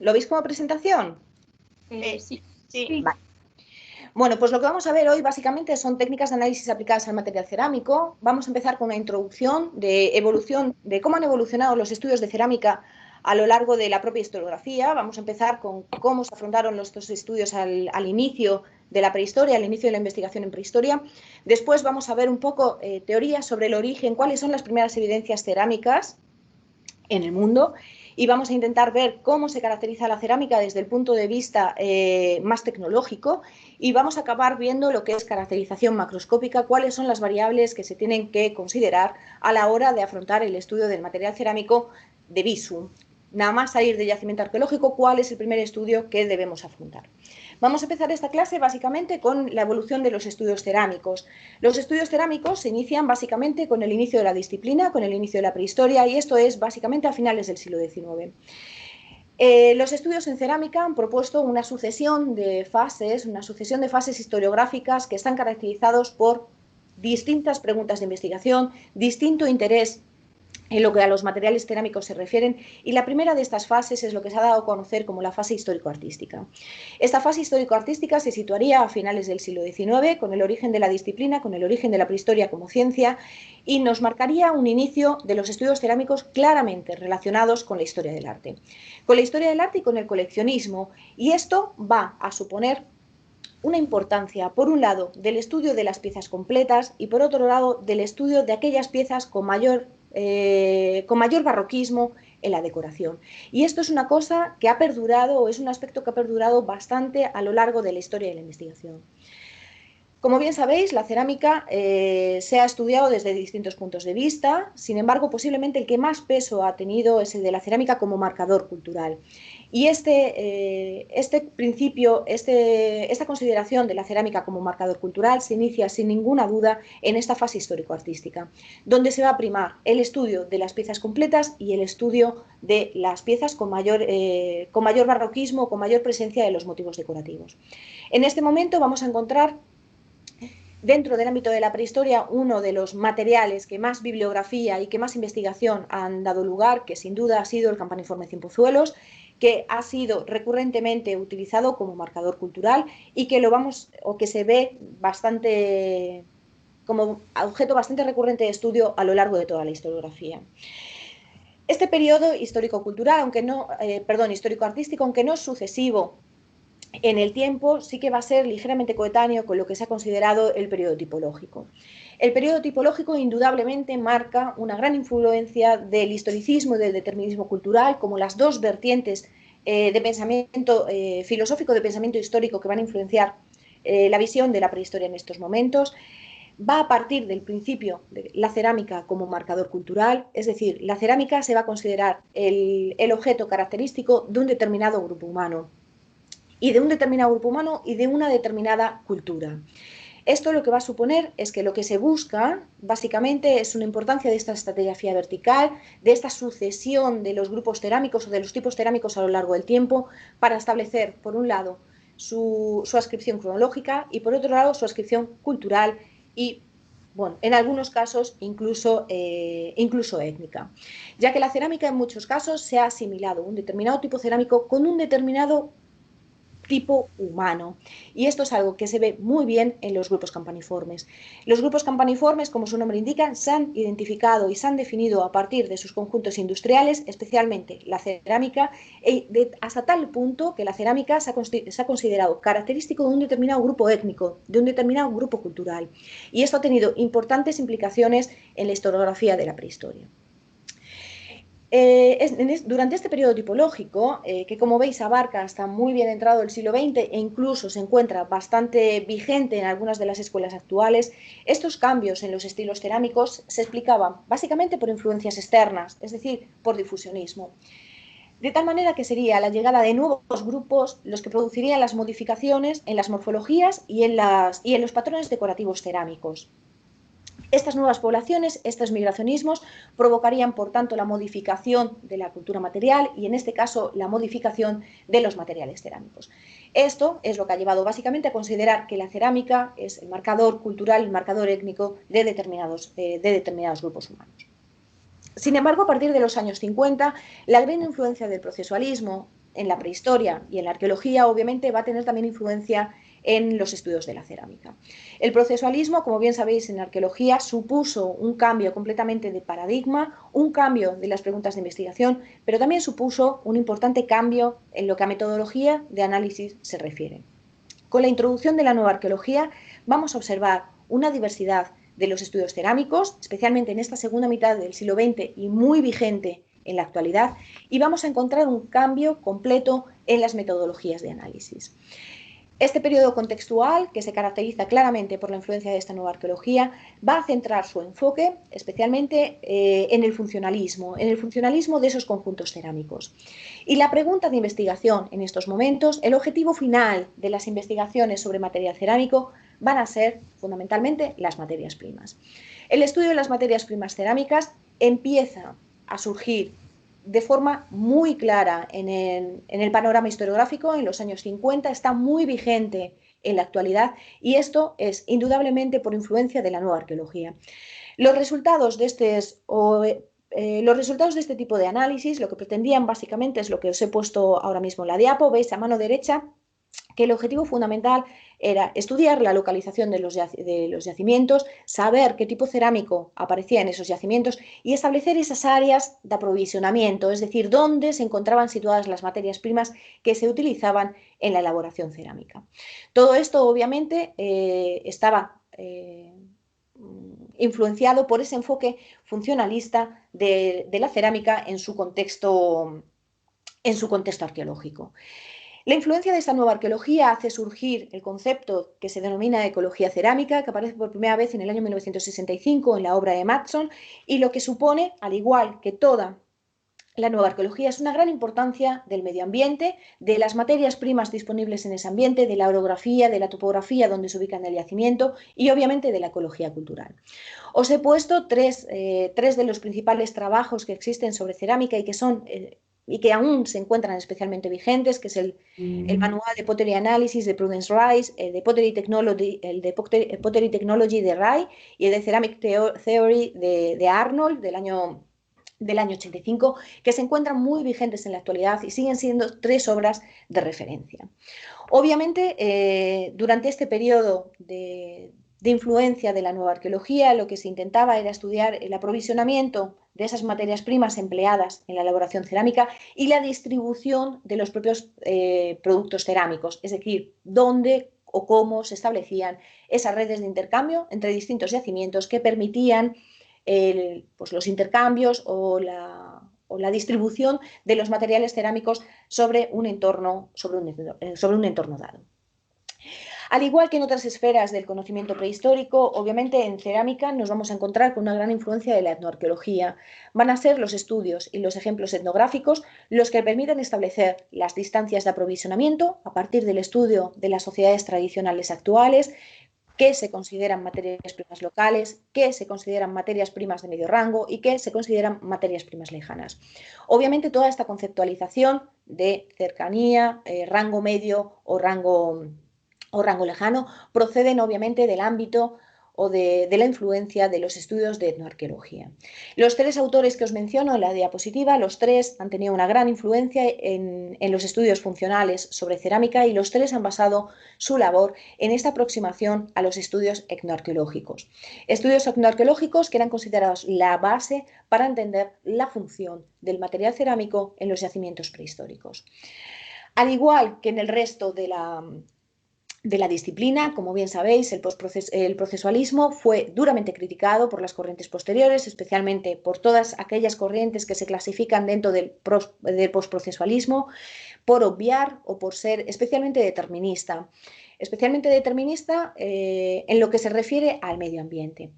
¿Lo veis como presentación? Sí. Vale. Bueno, pues lo que vamos a ver hoy básicamente son técnicas de análisis aplicadas al material cerámico. Vamos a empezar con una introducción de evolución, de cómo han evolucionado los estudios de cerámica a lo largo de la propia historiografía. Vamos a empezar con cómo se afrontaron estos estudios al inicio de la prehistoria, al inicio de la investigación en prehistoria. Después vamos a ver un poco teorías sobre el origen, cuáles son las primeras evidencias cerámicas en el mundo, y vamos a intentar ver cómo se caracteriza la cerámica desde el punto de vista más tecnológico, y vamos a acabar viendo lo que es caracterización macroscópica, cuáles son las variables que se tienen que considerar a la hora de afrontar el estudio del material cerámico de visu. Nada más salir del yacimiento arqueológico, cuál es el primer estudio que debemos afrontar. Vamos a empezar esta clase básicamente con la evolución de los estudios cerámicos. Los estudios cerámicos se inician básicamente con el inicio de la disciplina, con el inicio de la prehistoria, y esto es básicamente a finales del siglo XIX. Los estudios en cerámica han propuesto una sucesión de fases historiográficas que están caracterizados por distintas preguntas de investigación, distinto interés en lo que a los materiales cerámicos se refieren, y la primera de estas fases es lo que se ha dado a conocer como la fase histórico-artística. Esta fase histórico-artística se situaría a finales del siglo XIX, con el origen de la disciplina, con el origen de la prehistoria como ciencia, y nos marcaría un inicio de los estudios cerámicos claramente relacionados con la historia del arte. Con la historia del arte y con el coleccionismo, y esto va a suponer una importancia, por un lado, del estudio de las piezas completas y por otro lado, del estudio de aquellas piezas con mayor barroquismo en la decoración. Y esto es una cosa que ha perdurado, o es un aspecto que ha perdurado bastante a lo largo de la historia de la investigación. Como bien sabéis, la cerámica se ha estudiado desde distintos puntos de vista, sin embargo, posiblemente el que más peso ha tenido es el de la cerámica como marcador cultural. Y este principio, esta consideración de la cerámica como marcador cultural se inicia sin ninguna duda en esta fase histórico-artística, donde se va a primar el estudio de las piezas completas y el estudio de las piezas con mayor barroquismo, con mayor presencia de los motivos decorativos. En este momento vamos a encontrar dentro del ámbito de la prehistoria uno de los materiales que más bibliografía y que más investigación han dado lugar, que sin duda ha sido el campaniforme Cienpozuelos, que ha sido recurrentemente utilizado como marcador cultural y que se ve bastante como objeto bastante recurrente de estudio a lo largo de toda la historiografía. Este periodo histórico-cultural, histórico-artístico, aunque no es sucesivo en el tiempo, sí que va a ser ligeramente coetáneo con lo que se ha considerado el periodo tipológico. El periodo tipológico indudablemente marca una gran influencia del historicismo y del determinismo cultural como las dos vertientes de pensamiento filosófico, de pensamiento histórico que van a influenciar la visión de la prehistoria en estos momentos. Va a partir del principio de la cerámica como marcador cultural, es decir, la cerámica se va a considerar el objeto característico de un determinado grupo humano y de un determinado grupo humano y de una determinada cultura. Esto lo que va a suponer es que lo que se busca básicamente es una importancia de esta estratigrafía vertical, de esta sucesión de los grupos cerámicos o de los tipos cerámicos a lo largo del tiempo para establecer, por un lado, su ascripción cronológica y por otro lado su ascripción cultural y, bueno, en algunos casos incluso étnica, ya que la cerámica en muchos casos se ha asimilado un determinado tipo cerámico con un determinado tipo humano, y esto es algo que se ve muy bien en los grupos campaniformes. Los grupos campaniformes, como su nombre indica, se han identificado y se han definido a partir de sus conjuntos industriales, especialmente la cerámica, hasta tal punto que la cerámica se ha considerado característico de un determinado grupo étnico, de un determinado grupo cultural, y esto ha tenido importantes implicaciones en la historiografía de la prehistoria. Durante este periodo tipológico, que como veis abarca hasta muy bien entrado el siglo XX e incluso se encuentra bastante vigente en algunas de las escuelas actuales, estos cambios en los estilos cerámicos se explicaban básicamente por influencias externas, es decir, por difusionismo. De tal manera que sería la llegada de nuevos grupos los que producirían las modificaciones en las morfologías y en los patrones decorativos cerámicos. Estas nuevas poblaciones, estos migracionismos, provocarían, por tanto, la modificación de la cultura material y, en este caso, la modificación de los materiales cerámicos. Esto es lo que ha llevado básicamente a considerar que la cerámica es el marcador cultural, el marcador étnico de determinados grupos humanos. Sin embargo, a partir de los años 50, la gran influencia del procesualismo en la prehistoria y en la arqueología, obviamente va a tener también influencia en los estudios de la cerámica. El procesualismo, como bien sabéis, en arqueología supuso un cambio completamente de paradigma, un cambio de las preguntas de investigación, pero también supuso un importante cambio en lo que a metodología de análisis se refiere. Con la introducción de la nueva arqueología vamos a observar una diversidad de los estudios cerámicos, especialmente en esta segunda mitad del siglo XX y muy vigente en la actualidad, y vamos a encontrar un cambio completo en las metodologías de análisis. Este periodo contextual, que se caracteriza claramente por la influencia de esta nueva arqueología, va a centrar su enfoque especialmente en el funcionalismo de esos conjuntos cerámicos. Y la pregunta de investigación en estos momentos, el objetivo final de las investigaciones sobre material cerámico van a ser fundamentalmente las materias primas. El estudio de las materias primas cerámicas empieza a surgir de forma muy clara en el panorama historiográfico en los años 50, está muy vigente en la actualidad y esto es indudablemente por influencia de la nueva arqueología. Los resultados de este tipo de análisis, lo que pretendían básicamente es lo que os he puesto ahora mismo en la diapo, veis a mano derecha, que el objetivo fundamental era estudiar la localización de los yacimientos, saber qué tipo cerámico aparecía en esos yacimientos y establecer esas áreas de aprovisionamiento, es decir, dónde se encontraban situadas las materias primas que se utilizaban en la elaboración cerámica. Todo esto, obviamente, estaba influenciado por ese enfoque funcionalista de la cerámica en su contexto arqueológico. La influencia de esta nueva arqueología hace surgir el concepto que se denomina ecología cerámica, que aparece por primera vez en el año 1965 en la obra de Matson, y lo que supone, al igual que toda la nueva arqueología, es una gran importancia del medio ambiente, de las materias primas disponibles en ese ambiente, de la orografía, de la topografía donde se ubica en el yacimiento y obviamente de la ecología cultural. Os he puesto tres de los principales trabajos que existen sobre cerámica y que son y que aún se encuentran especialmente vigentes, que es el manual de Pottery Analysis de Prudence Rice, el de Pottery Technology de Ray y el de Ceramic Theory de Arnold del año 85, que se encuentran muy vigentes en la actualidad y siguen siendo tres obras de referencia. Obviamente, durante este periodo de influencia de la nueva arqueología, lo que se intentaba era estudiar el aprovisionamiento de esas materias primas empleadas en la elaboración cerámica y la distribución de los propios productos cerámicos, es decir, dónde o cómo se establecían esas redes de intercambio entre distintos yacimientos que permitían pues los intercambios o la distribución de los materiales cerámicos sobre un entorno dado. Al igual que en otras esferas del conocimiento prehistórico, obviamente en cerámica nos vamos a encontrar con una gran influencia de la etnoarqueología. Van a ser los estudios y los ejemplos etnográficos los que permiten establecer las distancias de aprovisionamiento a partir del estudio de las sociedades tradicionales actuales, qué se consideran materias primas locales, qué se consideran materias primas de medio rango y qué se consideran materias primas lejanas. Obviamente toda esta conceptualización de cercanía, rango medio o rango lejano proceden obviamente del ámbito o de la influencia de los estudios de etnoarqueología. Los tres autores que os menciono en la diapositiva, los tres han tenido una gran influencia en los estudios funcionales sobre cerámica y los tres han basado su labor en esta aproximación a los estudios etnoarqueológicos. Estudios etnoarqueológicos que eran considerados la base para entender la función del material cerámico en los yacimientos prehistóricos. Al igual que en el resto de la disciplina, como bien sabéis, el procesualismo fue duramente criticado por las corrientes posteriores, especialmente por todas aquellas corrientes que se clasifican dentro del postprocesualismo, por obviar o por ser especialmente determinista en lo que se refiere al medio ambiente.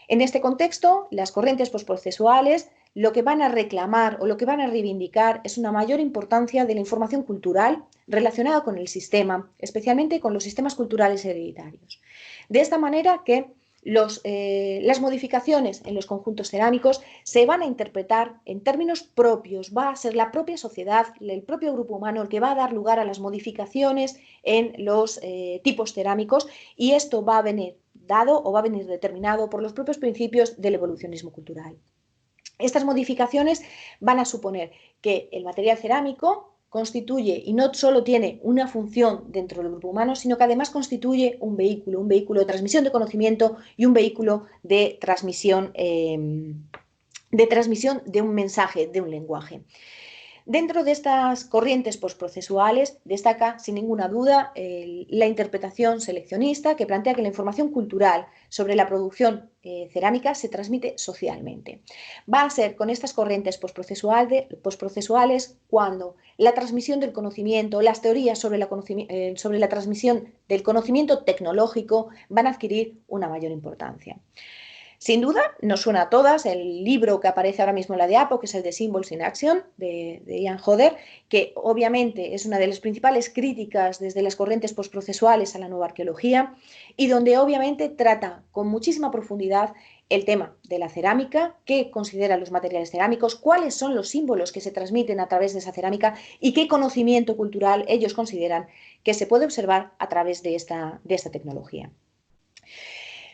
En este contexto, las corrientes postprocesuales lo que van a reclamar o lo que van a reivindicar es una mayor importancia de la información cultural relacionada con el sistema, especialmente con los sistemas culturales hereditarios. De esta manera que las modificaciones en los conjuntos cerámicos se van a interpretar en términos propios, va a ser la propia sociedad, el propio grupo humano el que va a dar lugar a las modificaciones en los tipos cerámicos y esto va a venir dado o va a venir determinado por los propios principios del evolucionismo cultural. Estas modificaciones van a suponer que el material cerámico constituye y no solo tiene una función dentro del grupo humano, sino que además constituye un vehículo de transmisión de conocimiento y un vehículo de transmisión de un mensaje, de un lenguaje. Dentro de estas corrientes postprocesuales destaca sin ninguna duda la interpretación seleccionista, que plantea que la información cultural sobre la producción cerámica se transmite socialmente. Va a ser con estas corrientes postprocesuales cuando la transmisión del conocimiento, las teorías sobre la transmisión del conocimiento tecnológico van a adquirir una mayor importancia. Sin duda, nos suena a todas el libro que aparece ahora mismo en la diapo, que es el de Symbols in Action, de Ian Hodder, que obviamente es una de las principales críticas desde las corrientes postprocesuales a la nueva arqueología y donde obviamente trata con muchísima profundidad el tema de la cerámica, qué consideran los materiales cerámicos, cuáles son los símbolos que se transmiten a través de esa cerámica y qué conocimiento cultural ellos consideran que se puede observar a través de esta tecnología.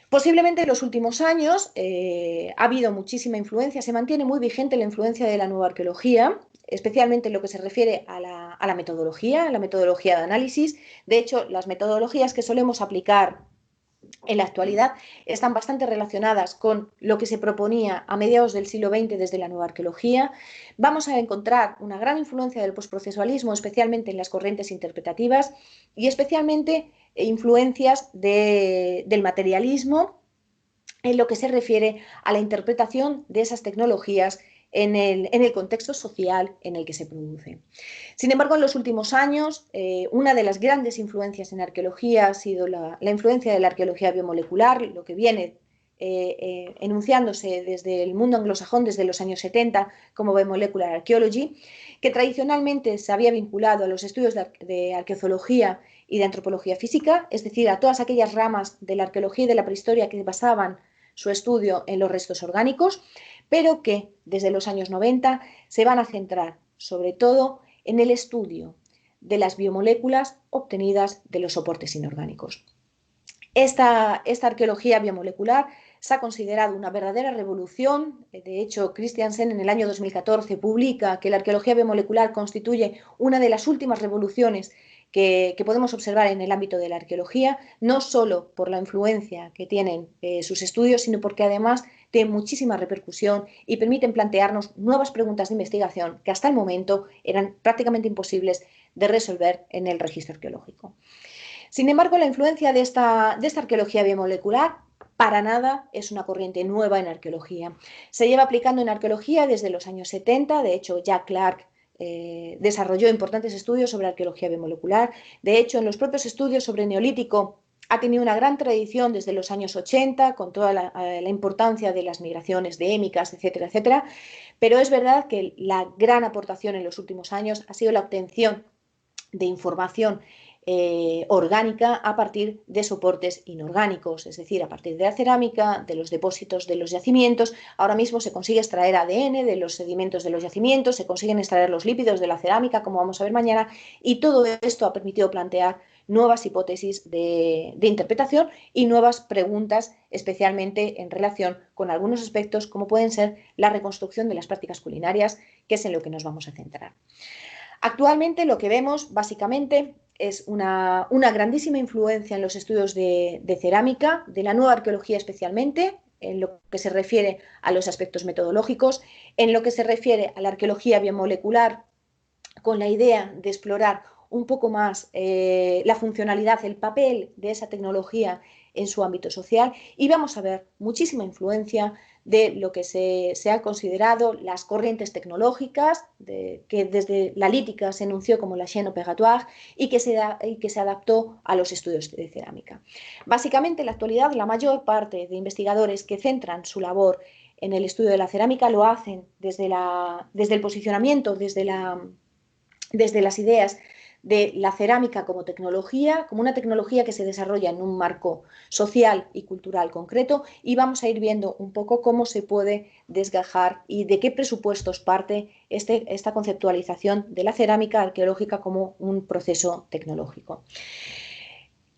Posiblemente en los últimos años ha habido muchísima influencia, se mantiene muy vigente la influencia de la nueva arqueología, especialmente en lo que se refiere a la metodología de análisis. De hecho, las metodologías que solemos aplicar en la actualidad están bastante relacionadas con lo que se proponía a mediados del siglo XX desde la nueva arqueología. Vamos a encontrar una gran influencia del postprocesualismo, especialmente en las corrientes interpretativas y especialmente influencias del materialismo en lo que se refiere a la interpretación de esas tecnologías en el contexto social en el que se produce. Sin embargo, en los últimos años, una de las grandes influencias en arqueología ha sido la influencia de la arqueología biomolecular, lo que viene enunciándose desde el mundo anglosajón desde los años 70 como Biomolecular Archaeology, que tradicionalmente se había vinculado a los estudios de arqueozoología y de antropología física, es decir, a todas aquellas ramas de la arqueología y de la prehistoria que basaban su estudio en los restos orgánicos, pero que desde los años 90 se van a centrar sobre todo en el estudio de las biomoléculas obtenidas de los soportes inorgánicos. Esta arqueología biomolecular se ha considerado una verdadera revolución. De hecho, Christiansen en el año 2014 publica que la arqueología biomolecular constituye una de las últimas revoluciones que podemos observar en el ámbito de la arqueología, no solo por la influencia que tienen sus estudios, sino porque además tienen muchísima repercusión y permiten plantearnos nuevas preguntas de investigación que hasta el momento eran prácticamente imposibles de resolver en el registro arqueológico. Sin embargo, la influencia de esta arqueología biomolecular para nada es una corriente nueva en arqueología. Se lleva aplicando en arqueología desde los años 70, de hecho Jack Clark desarrolló importantes estudios sobre arqueología biomolecular. De hecho, en los propios estudios sobre Neolítico ha tenido una gran tradición desde los años 80, con toda la importancia de las migraciones de émicas, etcétera, etcétera. Pero es verdad que la gran aportación en los últimos años ha sido la obtención de información orgánica a partir de soportes inorgánicos, es decir, a partir de la cerámica, de los depósitos de los yacimientos. Ahora mismo se consigue extraer ADN de los sedimentos de los yacimientos, se consiguen extraer los lípidos de la cerámica, como vamos a ver mañana, y todo esto ha permitido plantear nuevas hipótesis de interpretación y nuevas preguntas, especialmente en relación con algunos aspectos como pueden ser la reconstrucción de las prácticas culinarias, que es en lo que nos vamos a centrar. Actualmente lo que vemos básicamente es una grandísima influencia en los estudios de cerámica, de la nueva arqueología especialmente, en lo que se refiere a los aspectos metodológicos, en lo que se refiere a la arqueología biomolecular, con la idea de explorar un poco más la funcionalidad, el papel de esa tecnología en su ámbito social, y vamos a ver muchísima influencia de lo que se ha considerado las corrientes tecnológicas, que desde la lítica se enunció como la chaîne opératoire y que se adaptó a los estudios de cerámica. Básicamente, en la actualidad, la mayor parte de investigadores que centran su labor en el estudio de la cerámica lo hacen desde el posicionamiento, desde las ideas de la cerámica como tecnología, como una tecnología que se desarrolla en un marco social y cultural concreto, y vamos a ir viendo un poco cómo se puede desgajar y de qué presupuestos parte esta conceptualización de la cerámica arqueológica como un proceso tecnológico.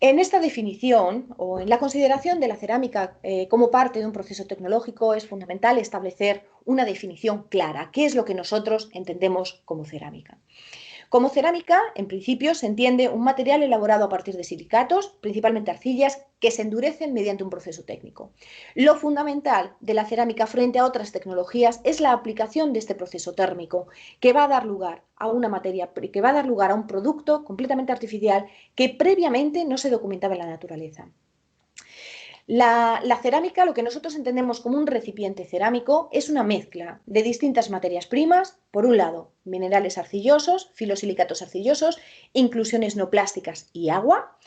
En esta definición o en la consideración de la cerámica como parte de un proceso tecnológico es fundamental establecer una definición clara. ¿Qué es lo que nosotros entendemos como cerámica? Como cerámica, en principio, se entiende un material elaborado a partir de silicatos, principalmente arcillas, que se endurecen mediante un proceso técnico. Lo fundamental de la cerámica frente a otras tecnologías es la aplicación de este proceso térmico, que va a dar lugar a una materia, que va a dar lugar a un producto completamente artificial que previamente no se documentaba en la naturaleza. La cerámica, lo que nosotros entendemos como un recipiente cerámico, es una mezcla de distintas materias primas, por un lado, minerales arcillosos, filosilicatos arcillosos, inclusiones no plásticas y agua,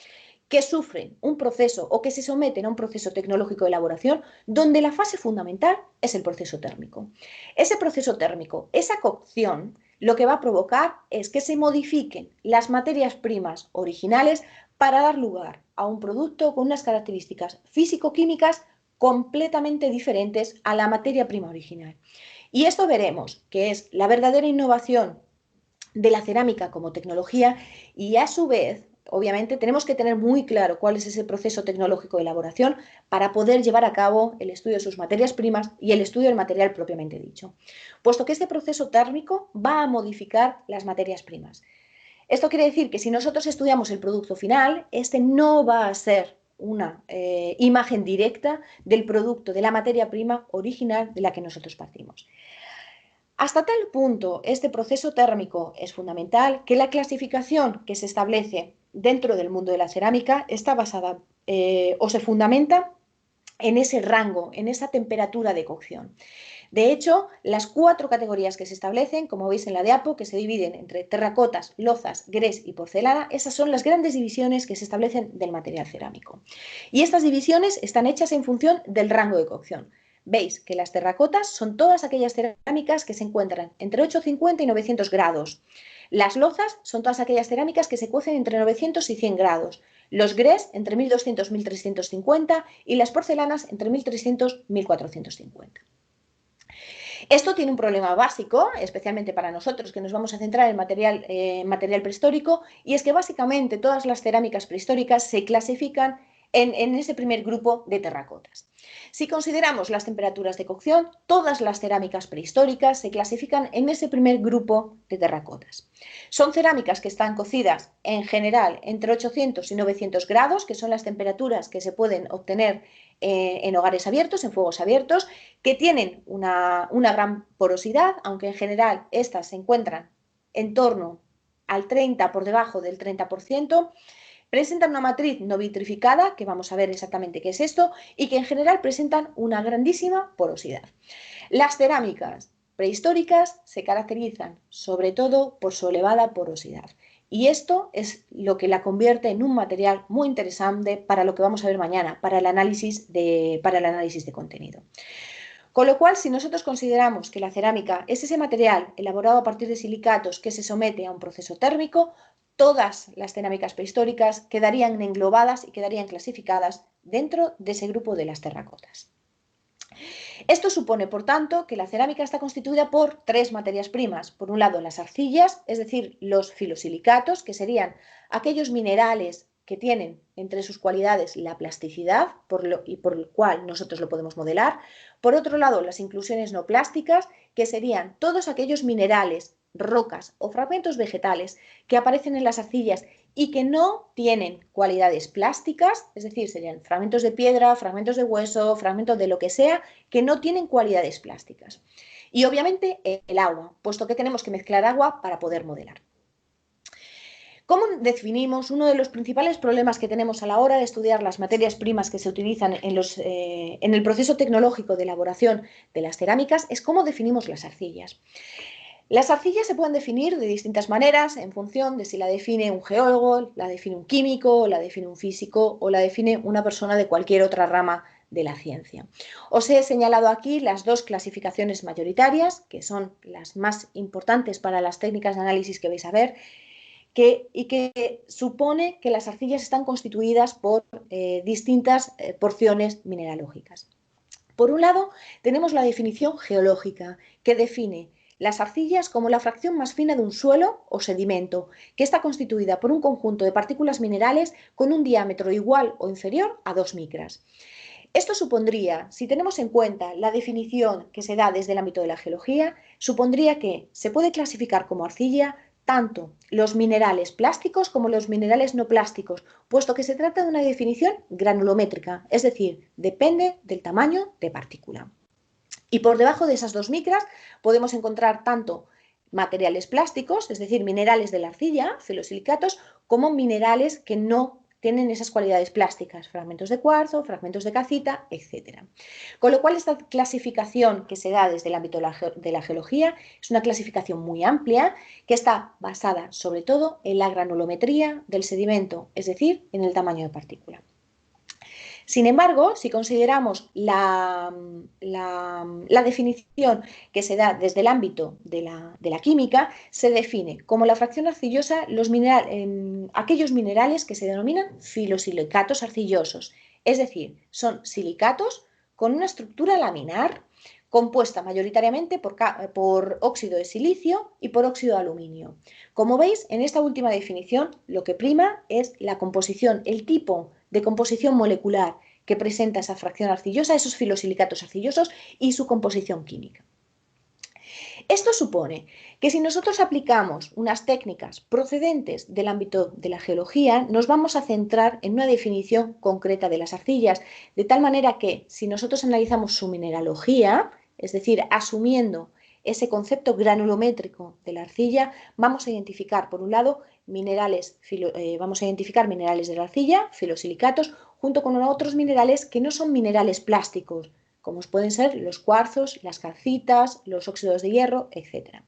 que sufren un proceso o que se someten a un proceso tecnológico de elaboración donde la fase fundamental es el proceso térmico. Ese proceso térmico, esa cocción, lo que va a provocar es que se modifiquen las materias primas originales para dar lugar a un producto con unas características físico-químicas completamente diferentes a la materia prima original. Y esto veremos que es la verdadera innovación de la cerámica como tecnología y a su vez, obviamente, tenemos que tener muy claro cuál es ese proceso tecnológico de elaboración para poder llevar a cabo el estudio de sus materias primas y el estudio del material propiamente dicho, puesto que este proceso térmico va a modificar las materias primas. Esto quiere decir que si nosotros estudiamos el producto final, este no va a ser una imagen directa del producto, de la materia prima original de la que nosotros partimos. Hasta tal punto este proceso térmico es fundamental que la clasificación que se establece dentro del mundo de la cerámica está basada o se fundamenta en ese rango, en esa temperatura de cocción. De hecho, las 4 categorías que se establecen, como veis en la diapo, que se dividen entre terracotas, lozas, grés y porcelana, esas son las grandes divisiones que se establecen del material cerámico. Y estas divisiones están hechas en función del rango de cocción. Veis que las terracotas son todas aquellas cerámicas que se encuentran entre 850 y 900 grados. Las lozas son todas aquellas cerámicas que se cuecen entre 900 y 100 grados. Los grés entre 1200 y 1350 y las porcelanas entre 1300 y 1450. Esto tiene un problema básico, especialmente para nosotros, que nos vamos a centrar en material prehistórico, y es que básicamente todas las cerámicas prehistóricas se clasifican en ese primer grupo de terracotas. Si consideramos las temperaturas de cocción, todas las cerámicas prehistóricas se clasifican en ese primer grupo de terracotas. Son cerámicas que están cocidas en general entre 800 y 900 grados, que son las temperaturas que se pueden obtener en hogares abiertos, en fuegos abiertos, que tienen una gran porosidad, aunque en general estas se encuentran en torno al 30, por debajo del 30%, presentan una matriz no vitrificada, que vamos a ver exactamente qué es esto, y que en general presentan una grandísima porosidad. Las cerámicas prehistóricas se caracterizan sobre todo por su elevada porosidad. Y esto es lo que la convierte en un material muy interesante para lo que vamos a ver mañana, para el análisis de contenido. Con lo cual, si nosotros consideramos que la cerámica es ese material elaborado a partir de silicatos que se somete a un proceso térmico, todas las cerámicas prehistóricas quedarían englobadas y quedarían clasificadas dentro de ese grupo de las terracotas. Esto supone, por tanto, que la cerámica está constituida por 3 materias primas. Por un lado, las arcillas, es decir, los filosilicatos, que serían aquellos minerales que tienen entre sus cualidades la plasticidad y por el cual nosotros lo podemos modelar. Por otro lado, las inclusiones no plásticas, que serían todos aquellos minerales, rocas o fragmentos vegetales que aparecen en las arcillas y que no tienen cualidades plásticas, es decir, serían fragmentos de piedra, fragmentos de hueso, fragmentos de lo que sea, que no tienen cualidades plásticas. Y obviamente el agua, puesto que tenemos que mezclar agua para poder modelar. ¿Cómo definimos? Uno de los principales problemas que tenemos a la hora de estudiar las materias primas que se utilizan en el proceso tecnológico de elaboración de las cerámicas es cómo definimos las arcillas. Las arcillas se pueden definir de distintas maneras en función de si la define un geólogo, la define un químico, la define un físico o la define una persona de cualquier otra rama de la ciencia. Os he señalado aquí las 2 clasificaciones mayoritarias, que son las más importantes para las técnicas de análisis que vais a ver, y que supone que las arcillas están constituidas por distintas porciones mineralógicas. Por un lado, tenemos la definición geológica, que define las arcillas como la fracción más fina de un suelo o sedimento, que está constituida por un conjunto de partículas minerales con un diámetro igual o inferior a 2 micras. Esto supondría, si tenemos en cuenta la definición que se da desde el ámbito de la geología, supondría que se puede clasificar como arcilla tanto los minerales plásticos como los minerales no plásticos, puesto que se trata de una definición granulométrica, es decir, depende del tamaño de partícula. Y por debajo de esas 2 micras podemos encontrar tanto materiales plásticos, es decir, minerales de la arcilla, filosilicatos, como minerales que no tienen esas cualidades plásticas, fragmentos de cuarzo, fragmentos de calcita, etc. Con lo cual, esta clasificación que se da desde el ámbito de la geología es una clasificación muy amplia que está basada sobre todo en la granulometría del sedimento, es decir, en el tamaño de partícula. Sin embargo, si consideramos la definición que se da desde el ámbito de la química, se define como la fracción arcillosa aquellos minerales que se denominan filosilicatos arcillosos, es decir, son silicatos con una estructura laminar compuesta mayoritariamente por óxido de silicio y por óxido de aluminio. Como veis, en esta última definición lo que prima es la composición, el tipo de composición molecular que presenta esa fracción arcillosa, esos filosilicatos arcillosos y su composición química. Esto supone que si nosotros aplicamos unas técnicas procedentes del ámbito de la geología, nos vamos a centrar en una definición concreta de las arcillas, de tal manera que si nosotros analizamos su mineralogía, es decir, asumiendo ese concepto granulométrico de la arcilla, vamos a identificar, por un lado, vamos a identificar minerales de la arcilla, filosilicatos, junto con otros minerales que no son minerales plásticos, como pueden ser los cuarzos, las calcitas, los óxidos de hierro, etc.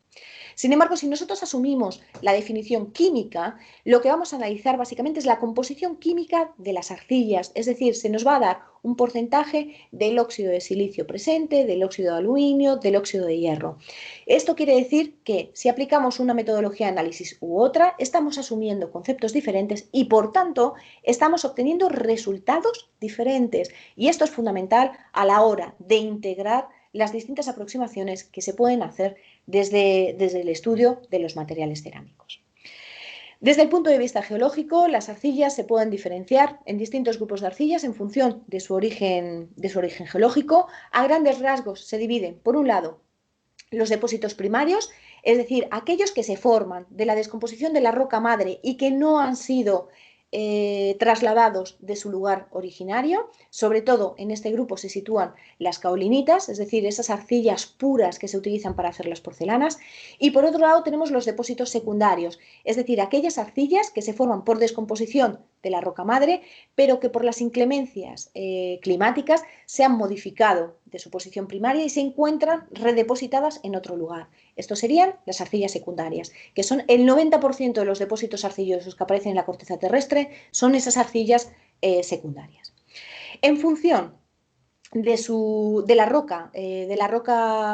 Sin embargo, si nosotros asumimos la definición química, lo que vamos a analizar básicamente es la composición química de las arcillas, es decir, se nos va a dar un porcentaje del óxido de silicio presente, del óxido de aluminio, del óxido de hierro. Esto quiere decir que si aplicamos una metodología de análisis u otra, estamos asumiendo conceptos diferentes y, por tanto, estamos obteniendo resultados diferentes. Y esto es fundamental a la hora de integrar las distintas aproximaciones que se pueden hacer desde el estudio de los materiales cerámicos. Desde el punto de vista geológico, las arcillas se pueden diferenciar en distintos grupos de arcillas en función de su origen geológico. A grandes rasgos se dividen, por un lado, los depósitos primarios, es decir, aquellos que se forman de la descomposición de la roca madre y que no han sido trasladados de su lugar originario. Sobre todo en este grupo se sitúan las caolinitas, es decir, esas arcillas puras que se utilizan para hacer las porcelanas. Y por otro lado tenemos los depósitos secundarios, es decir, aquellas arcillas que se forman por descomposición de la roca madre, pero que por las inclemencias climáticas se han modificado de su posición primaria y se encuentran redepositadas en otro lugar. Estos serían las arcillas secundarias, que son el 90% de los depósitos arcillosos que aparecen en la corteza terrestre, son esas arcillas secundarias. En función de la roca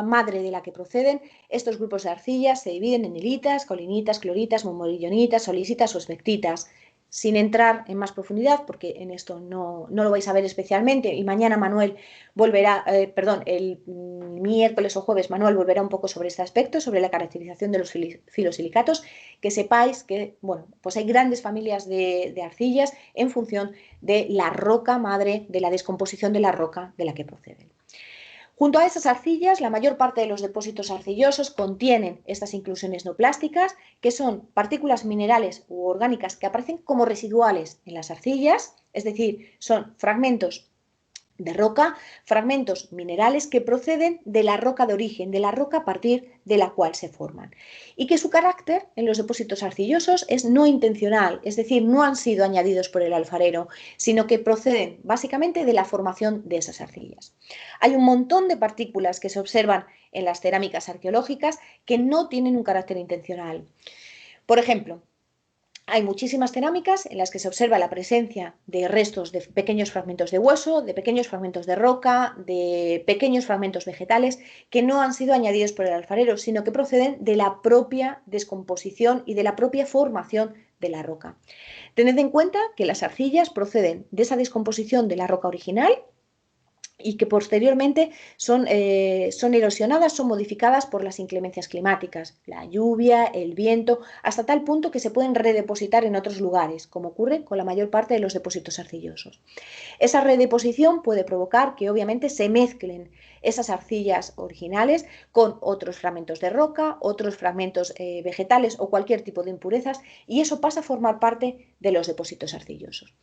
madre de la que proceden, estos grupos de arcillas se dividen en hilitas, caolinitas, cloritas, murmurillonitas, solisitas o esbectitas. Sin entrar en más profundidad, porque en esto no lo vais a ver especialmente, y mañana Manuel volverá, el miércoles o jueves Manuel volverá un poco sobre este aspecto, sobre la caracterización de los filosilicatos, que sepáis que, bueno, pues hay grandes familias de arcillas en función de la roca madre, de la descomposición de la roca de la que proceden. Junto a esas arcillas, la mayor parte de los depósitos arcillosos contienen estas inclusiones no plásticas, que son partículas minerales u orgánicas que aparecen como residuales en las arcillas, es decir, son fragmentos de roca, fragmentos minerales que proceden de la roca de origen, de la roca a partir de la cual se forman, y que su carácter en los depósitos arcillosos es no intencional, es decir, no han sido añadidos por el alfarero, sino que proceden básicamente de la formación de esas arcillas. Hay un montón de partículas que se observan en las cerámicas arqueológicas que no tienen un carácter intencional. Por ejemplo, hay muchísimas cerámicas en las que se observa la presencia de restos de pequeños fragmentos de hueso, de pequeños fragmentos de roca, de pequeños fragmentos vegetales que no han sido añadidos por el alfarero, sino que proceden de la propia descomposición y de la propia formación de la roca. Tened en cuenta que las arcillas proceden de esa descomposición de la roca original y que posteriormente son erosionadas, son modificadas por las inclemencias climáticas, la lluvia, el viento, hasta tal punto que se pueden redepositar en otros lugares, como ocurre con la mayor parte de los depósitos arcillosos. Esa redeposición puede provocar que obviamente se mezclen esas arcillas originales con otros fragmentos de roca, otros fragmentos vegetales o cualquier tipo de impurezas, y eso pasa a formar parte de los depósitos arcillosos.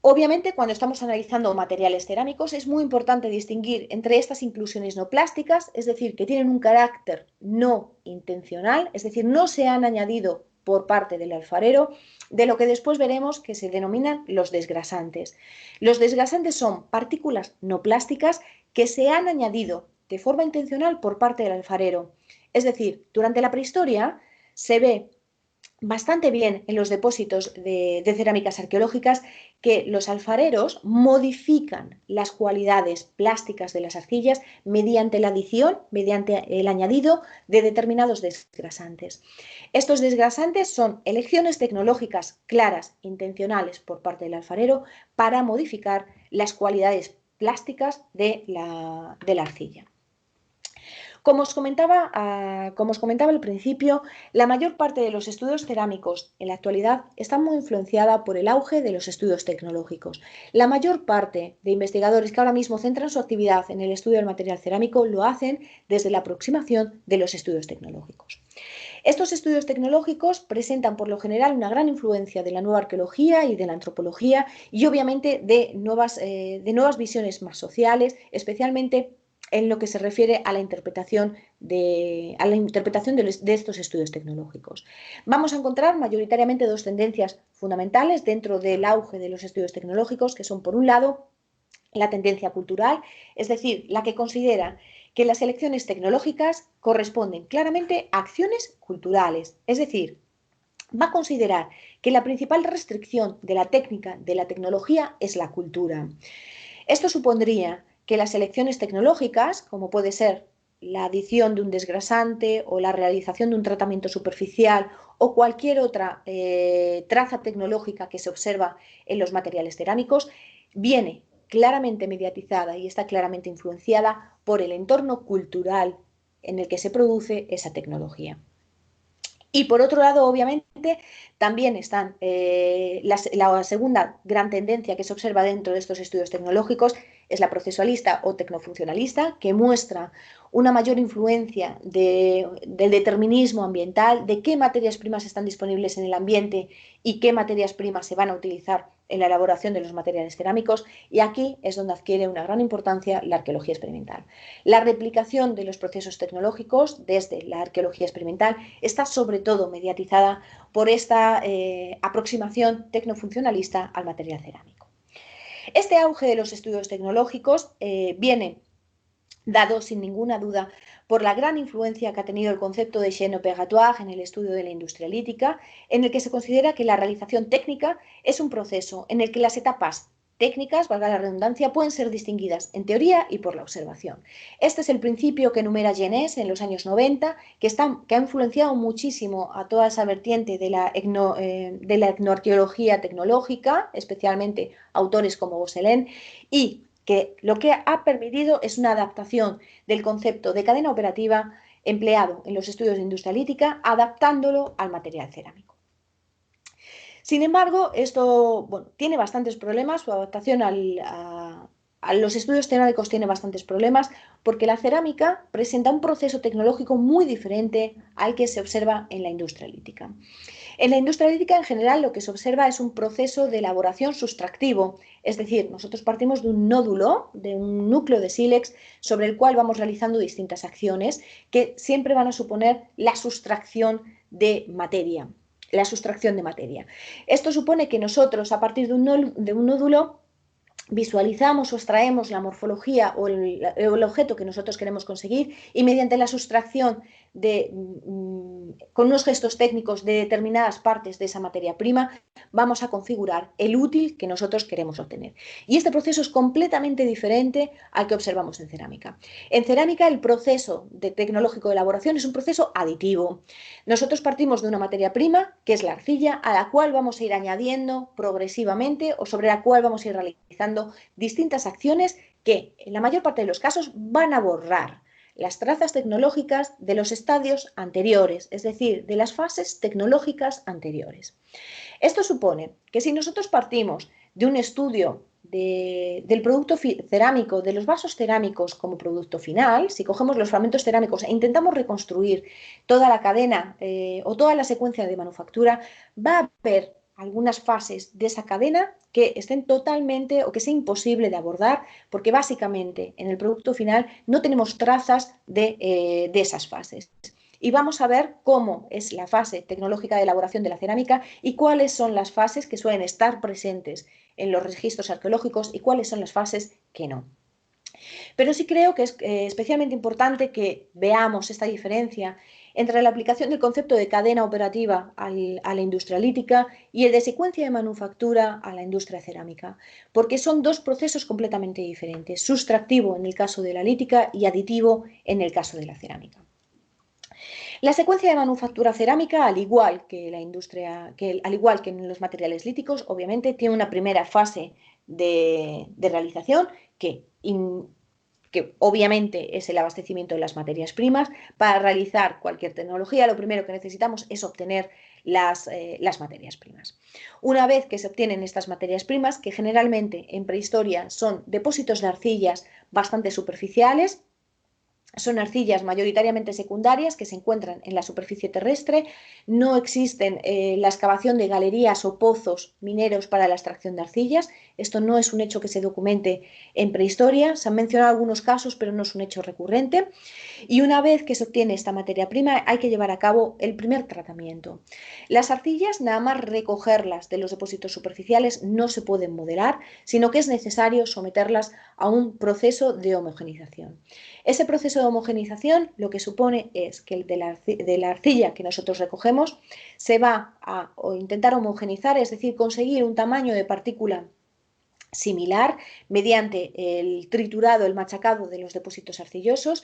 Obviamente, cuando estamos analizando materiales cerámicos, es muy importante distinguir entre estas inclusiones no plásticas, es decir, que tienen un carácter no intencional, es decir, no se han añadido por parte del alfarero, de lo que después veremos que se denominan los desgrasantes. Los desgrasantes son partículas no plásticas que se han añadido de forma intencional por parte del alfarero. Es decir, durante la prehistoria se ve bastante bien en los depósitos de cerámicas arqueológicas que los alfareros modifican las cualidades plásticas de las arcillas mediante la adición, mediante el añadido de determinados desgrasantes. Estos desgrasantes son elecciones tecnológicas claras, intencionales por parte del alfarero para modificar las cualidades plásticas de la arcilla. Como os comentaba al principio, la mayor parte de los estudios cerámicos en la actualidad están muy influenciada por el auge de los estudios tecnológicos. La mayor parte de investigadores que ahora mismo centran su actividad en el estudio del material cerámico lo hacen desde la aproximación de los estudios tecnológicos. Estos estudios tecnológicos presentan por lo general una gran influencia de la nueva arqueología y de la antropología y obviamente de nuevas visiones más sociales, especialmente en lo que se refiere a la interpretación de estos estudios tecnológicos. Vamos a encontrar mayoritariamente dos tendencias fundamentales dentro del auge de los estudios tecnológicos, que son, por un lado, la tendencia cultural, es decir, la que considera que las elecciones tecnológicas corresponden claramente a acciones culturales, es decir, va a considerar que la principal restricción de la técnica, de la tecnología, es la cultura. Esto supondría que las elecciones tecnológicas, como puede ser la adición de un desgrasante o la realización de un tratamiento superficial o cualquier otra traza tecnológica que se observa en los materiales cerámicos, viene claramente mediatizada y está claramente influenciada por el entorno cultural en el que se produce esa tecnología. Y por otro lado, obviamente, también están la segunda gran tendencia que se observa dentro de estos estudios tecnológicos es la procesualista o tecnofuncionalista, que muestra una mayor influencia del determinismo ambiental, de qué materias primas están disponibles en el ambiente y qué materias primas se van a utilizar en la elaboración de los materiales cerámicos, y aquí es donde adquiere una gran importancia la arqueología experimental. La replicación de los procesos tecnológicos desde la arqueología experimental está sobre todo mediatizada por esta aproximación tecnofuncionalista al material cerámico. Este auge de los estudios tecnológicos viene dado sin ninguna duda por la gran influencia que ha tenido el concepto de chaîne opératoire en el estudio de la industria lítica, en el que se considera que la realización técnica es un proceso en el que las etapas técnicas, valga la redundancia, pueden ser distinguidas en teoría y por la observación. Este es el principio que enumera Genés en los años 90, que ha influenciado muchísimo a toda esa vertiente de la etnoarqueología tecnológica, especialmente autores como Gosselin, y que lo que ha permitido es una adaptación del concepto de cadena operativa empleado en los estudios de industria lítica, adaptándolo al material cerámico. Sin embargo, esto tiene bastantes problemas, su adaptación a los estudios cerámicos tiene bastantes problemas, porque la cerámica presenta un proceso tecnológico muy diferente al que se observa en la industria lítica. En la industria lítica, en general, lo que se observa es un proceso de elaboración sustractivo, es decir, nosotros partimos de un nódulo, de un núcleo de sílex, sobre el cual vamos realizando distintas acciones que siempre van a suponer la sustracción de materia. Esto supone que nosotros, a partir de un nódulo, visualizamos o extraemos la morfología o el objeto que nosotros queremos conseguir y mediante la sustracción con unos gestos técnicos de determinadas partes de esa materia prima, vamos a configurar el útil que nosotros queremos obtener. Y este proceso es completamente diferente al que observamos en cerámica. En cerámica el proceso tecnológico de elaboración es un proceso aditivo. Nosotros partimos de una materia prima, que es la arcilla, a la cual vamos a ir añadiendo progresivamente o sobre la cual vamos a ir realizando distintas acciones que en la mayor parte de los casos van a borrar las trazas tecnológicas de los estadios anteriores, es decir, de las fases tecnológicas anteriores. Esto supone que si nosotros partimos de un estudio del producto cerámico, de los vasos cerámicos como producto final, si cogemos los fragmentos cerámicos e intentamos reconstruir toda la cadena o toda la secuencia de manufactura, va a haber algunas fases de esa cadena que estén totalmente o que sea imposible de abordar, porque básicamente en el producto final no tenemos trazas de esas fases. Y vamos a ver cómo es la fase tecnológica de elaboración de la cerámica y cuáles son las fases que suelen estar presentes en los registros arqueológicos y cuáles son las fases que no. Pero sí creo que es especialmente importante que veamos esta diferencia entre la aplicación del concepto de cadena operativa a la industria lítica y el de secuencia de manufactura a la industria cerámica, porque son dos procesos completamente diferentes, sustractivo en el caso de la lítica y aditivo en el caso de la cerámica. La secuencia de manufactura cerámica, al igual que en los materiales líticos, obviamente tiene una primera fase de realización que obviamente es el abastecimiento de las materias primas. Para realizar cualquier tecnología, lo primero que necesitamos es obtener las materias primas. Una vez que se obtienen estas materias primas, que generalmente en prehistoria son depósitos de arcillas bastante superficiales, son arcillas mayoritariamente secundarias que se encuentran en la superficie terrestre. No existen la excavación de galerías o pozos mineros para la extracción de arcillas. Esto no es un hecho que se documente en prehistoria. Se han mencionado algunos casos, pero no es un hecho recurrente. Y una vez que se obtiene esta materia prima, hay que llevar a cabo el primer tratamiento. Las arcillas, nada más recogerlas de los depósitos superficiales, no se pueden modelar, sino que es necesario someterlas a un proceso de homogenización. Ese proceso de homogenización lo que supone es que de la arcilla que nosotros recogemos se va a intentar homogenizar, es decir, conseguir un tamaño de partícula similar mediante el triturado, el machacado de los depósitos arcillosos,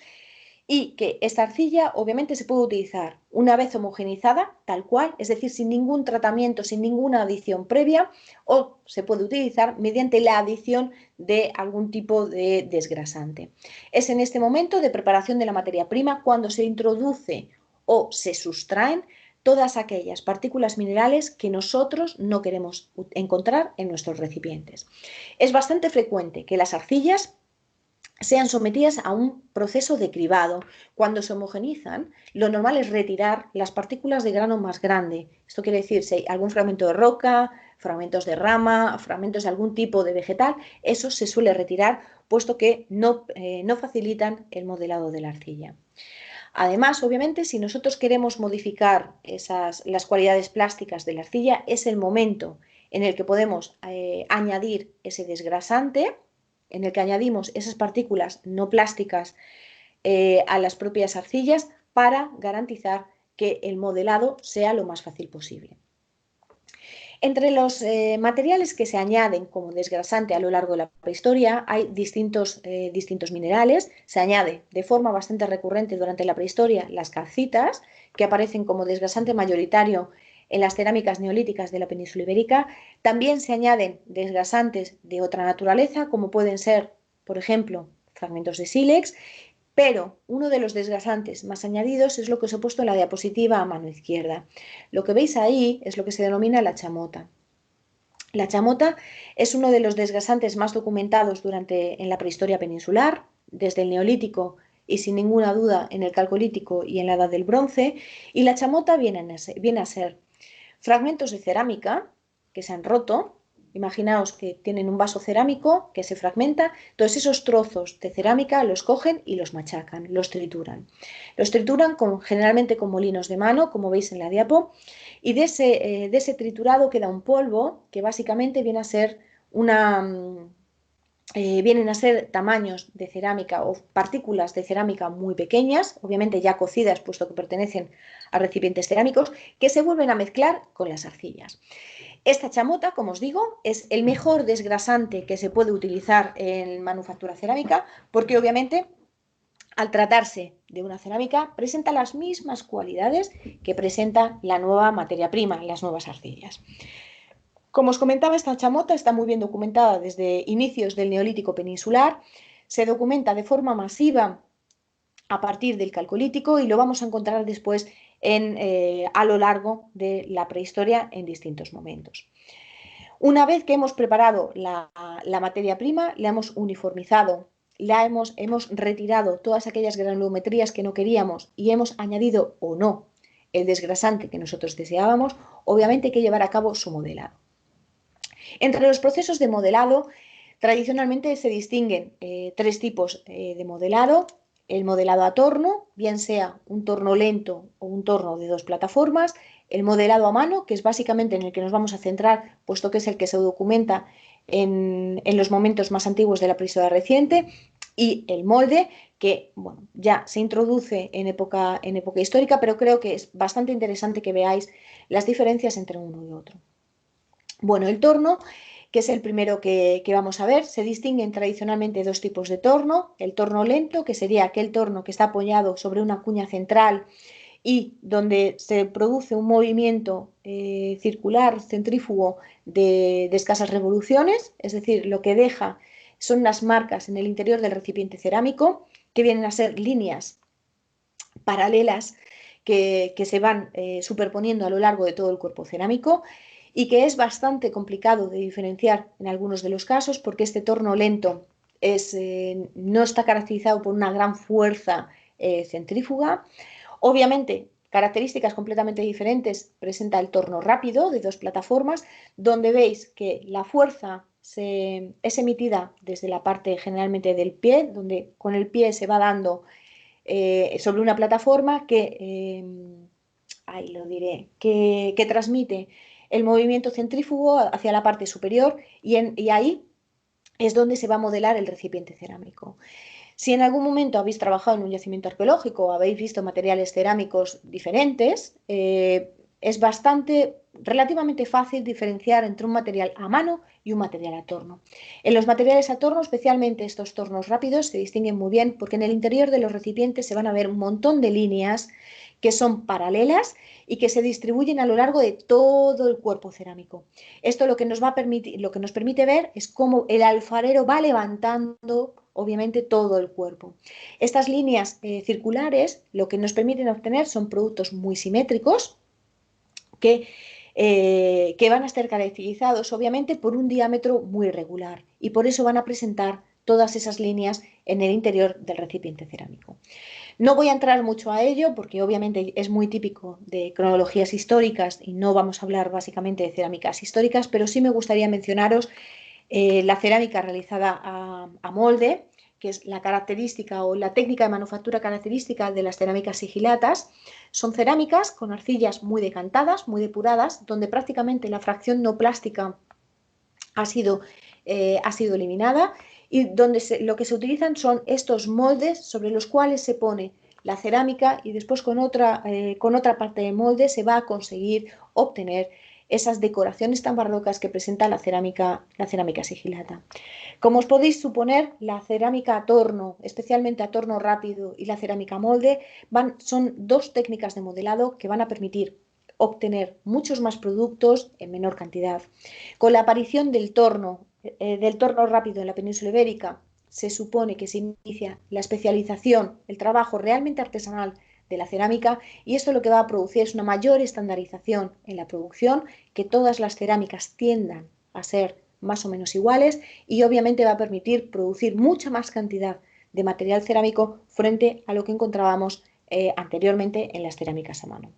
y que esta arcilla obviamente se puede utilizar una vez homogenizada, tal cual, es decir, sin ningún tratamiento, sin ninguna adición previa, o se puede utilizar mediante la adición de algún tipo de desgrasante. Es en este momento de preparación de la materia prima cuando se introduce o se sustraen todas aquellas partículas minerales que nosotros no queremos encontrar en nuestros recipientes. Es bastante frecuente que las arcillas sean sometidas a un proceso de cribado. Cuando se homogenizan, lo normal es retirar las partículas de grano más grande. Esto quiere decir, si hay algún fragmento de roca, fragmentos de rama, fragmentos de algún tipo de vegetal, eso se suele retirar, puesto que no facilitan el modelado de la arcilla. Además, obviamente, si nosotros queremos modificar las cualidades plásticas de la arcilla, es el momento en el que podemos añadir ese desgrasante, en el que añadimos esas partículas no plásticas a las propias arcillas para garantizar que el modelado sea lo más fácil posible. Entre los materiales que se añaden como desgrasante a lo largo de la prehistoria hay distintos minerales. Se añade de forma bastante recurrente durante la prehistoria las calcitas, que aparecen como desgrasante mayoritario en las cerámicas neolíticas de la península ibérica. También se añaden desgrasantes de otra naturaleza, como pueden ser, por ejemplo, fragmentos de sílex, pero uno de los desgrasantes más añadidos es lo que os he puesto en la diapositiva a mano izquierda. Lo que veis ahí es lo que se denomina la chamota. La chamota es uno de los desgrasantes más documentados en la prehistoria peninsular, desde el Neolítico y sin ninguna duda en el Calcolítico y en la Edad del Bronce, y la chamota viene a ser fragmentos de cerámica que se han roto. Imaginaos que tienen un vaso cerámico que se fragmenta, entonces esos trozos de cerámica los cogen y los machacan, los trituran. Los trituran generalmente con molinos de mano, como veis en la diapo, y de ese triturado queda un polvo que básicamente viene a ser vienen a ser tamaños de cerámica o partículas de cerámica muy pequeñas, obviamente ya cocidas, puesto que pertenecen a recipientes cerámicos, que se vuelven a mezclar con las arcillas. Esta chamota, como os digo, es el mejor desgrasante que se puede utilizar en manufactura cerámica, porque obviamente al tratarse de una cerámica presenta las mismas cualidades que presenta la nueva materia prima, las nuevas arcillas. Como os comentaba, esta chamota está muy bien documentada desde inicios del Neolítico peninsular. Se documenta de forma masiva a partir del Calcolítico y lo vamos a encontrar después a lo largo de la prehistoria en distintos momentos. Una vez que hemos preparado la materia prima, la hemos uniformizado, hemos retirado todas aquellas granulometrías que no queríamos y hemos añadido o no el desgrasante que nosotros deseábamos, obviamente hay que llevar a cabo su modelado. Entre los procesos de modelado, tradicionalmente se distinguen tres tipos de modelado. El modelado a torno, bien sea un torno lento o un torno de dos plataformas. El modelado a mano, que es básicamente en el que nos vamos a centrar, puesto que es el que se documenta en los momentos más antiguos de la prehistoria reciente. Y el molde, que bueno, ya se introduce en época histórica, pero creo que es bastante interesante que veáis las diferencias entre uno y otro. Bueno, el torno, que es el primero que vamos a ver, se distinguen tradicionalmente dos tipos de torno. El torno lento, que sería aquel torno que está apoyado sobre una cuña central y donde se produce un movimiento circular, centrífugo de escasas revoluciones, es decir, lo que deja son unas marcas en el interior del recipiente cerámico que vienen a ser líneas paralelas que se van superponiendo a lo largo de todo el cuerpo cerámico y que es bastante complicado de diferenciar en algunos de los casos porque este torno lento no está caracterizado por una gran fuerza centrífuga. Obviamente, características completamente diferentes presenta el torno rápido de dos plataformas, donde veis que la fuerza es emitida desde la parte generalmente del pie, donde con el pie se va dando sobre una plataforma ahí lo diré, que transmite el movimiento centrífugo hacia la parte superior y ahí es donde se va a modelar el recipiente cerámico. Si en algún momento habéis trabajado en un yacimiento arqueológico o habéis visto materiales cerámicos diferentes, es relativamente fácil diferenciar entre un material a mano y un material a torno. En los materiales a torno, especialmente estos tornos rápidos, se distinguen muy bien porque en el interior de los recipientes se van a ver un montón de líneas que son paralelas y que se distribuyen a lo largo de todo el cuerpo cerámico. Esto lo que nos permite ver es cómo el alfarero va levantando obviamente todo el cuerpo. Estas líneas circulares lo que nos permiten obtener son productos muy simétricos que van a estar caracterizados obviamente por un diámetro muy regular y por eso van a presentar todas esas líneas en el interior del recipiente cerámico. No voy a entrar mucho a ello porque obviamente es muy típico de cronologías históricas y no vamos a hablar básicamente de cerámicas históricas, pero sí me gustaría mencionaros la cerámica realizada a molde, que es la característica o la técnica de manufactura característica de las cerámicas sigilatas. Son cerámicas con arcillas muy decantadas, muy depuradas, donde prácticamente la fracción no plástica ha sido eliminada y donde lo que se utilizan son estos moldes sobre los cuales se pone la cerámica y después con otra parte de molde se va a conseguir obtener esas decoraciones tan barrocas que presenta la cerámica sigilata. Como os podéis suponer, la cerámica a torno, especialmente a torno rápido, y la cerámica a molde son dos técnicas de modelado que van a permitir obtener muchos más productos en menor cantidad. Con la aparición del torno rápido en la península ibérica, se supone que se inicia la especialización, el trabajo realmente artesanal de la cerámica y esto lo que va a producir es una mayor estandarización en la producción, que todas las cerámicas tiendan a ser más o menos iguales y obviamente va a permitir producir mucha más cantidad de material cerámico frente a lo que encontrábamos anteriormente en las cerámicas a mano.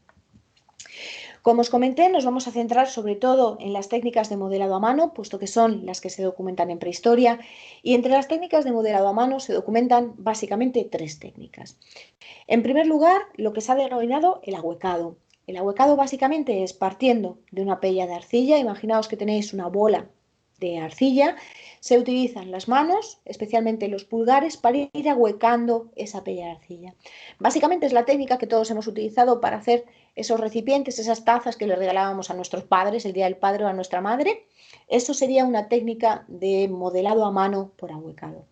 Como os comenté, nos vamos a centrar sobre todo en las técnicas de modelado a mano, puesto que son las que se documentan en prehistoria, y entre las técnicas de modelado a mano se documentan básicamente tres técnicas. En primer lugar, lo que se ha denominado el ahuecado. El ahuecado básicamente es partiendo de una pella de arcilla, imaginaos que tenéis una bola de arcilla, se utilizan las manos, especialmente los pulgares, para ir ahuecando esa pella de arcilla. Básicamente es la técnica que todos hemos utilizado para hacer esos recipientes, esas tazas que le regalábamos a nuestros padres el día del padre o a nuestra madre. Eso sería una técnica de modelado a mano por ahuecado.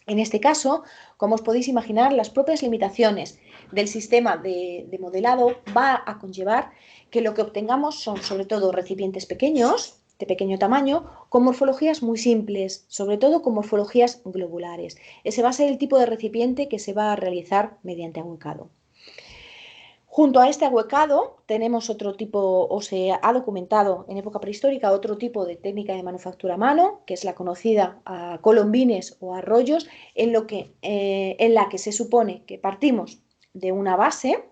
En este caso, como os podéis imaginar, las propias limitaciones del sistema de modelado va a conllevar que lo que obtengamos son sobre todo recipientes pequeños de pequeño tamaño, con morfologías muy simples, sobre todo con morfologías globulares. Ese va a ser el tipo de recipiente que se va a realizar mediante ahuecado. Junto a este ahuecado tenemos otro tipo, o se ha documentado en época prehistórica, otro tipo de técnica de manufactura a mano, que es la conocida a colombines o arroyos, en la que se supone que partimos de una base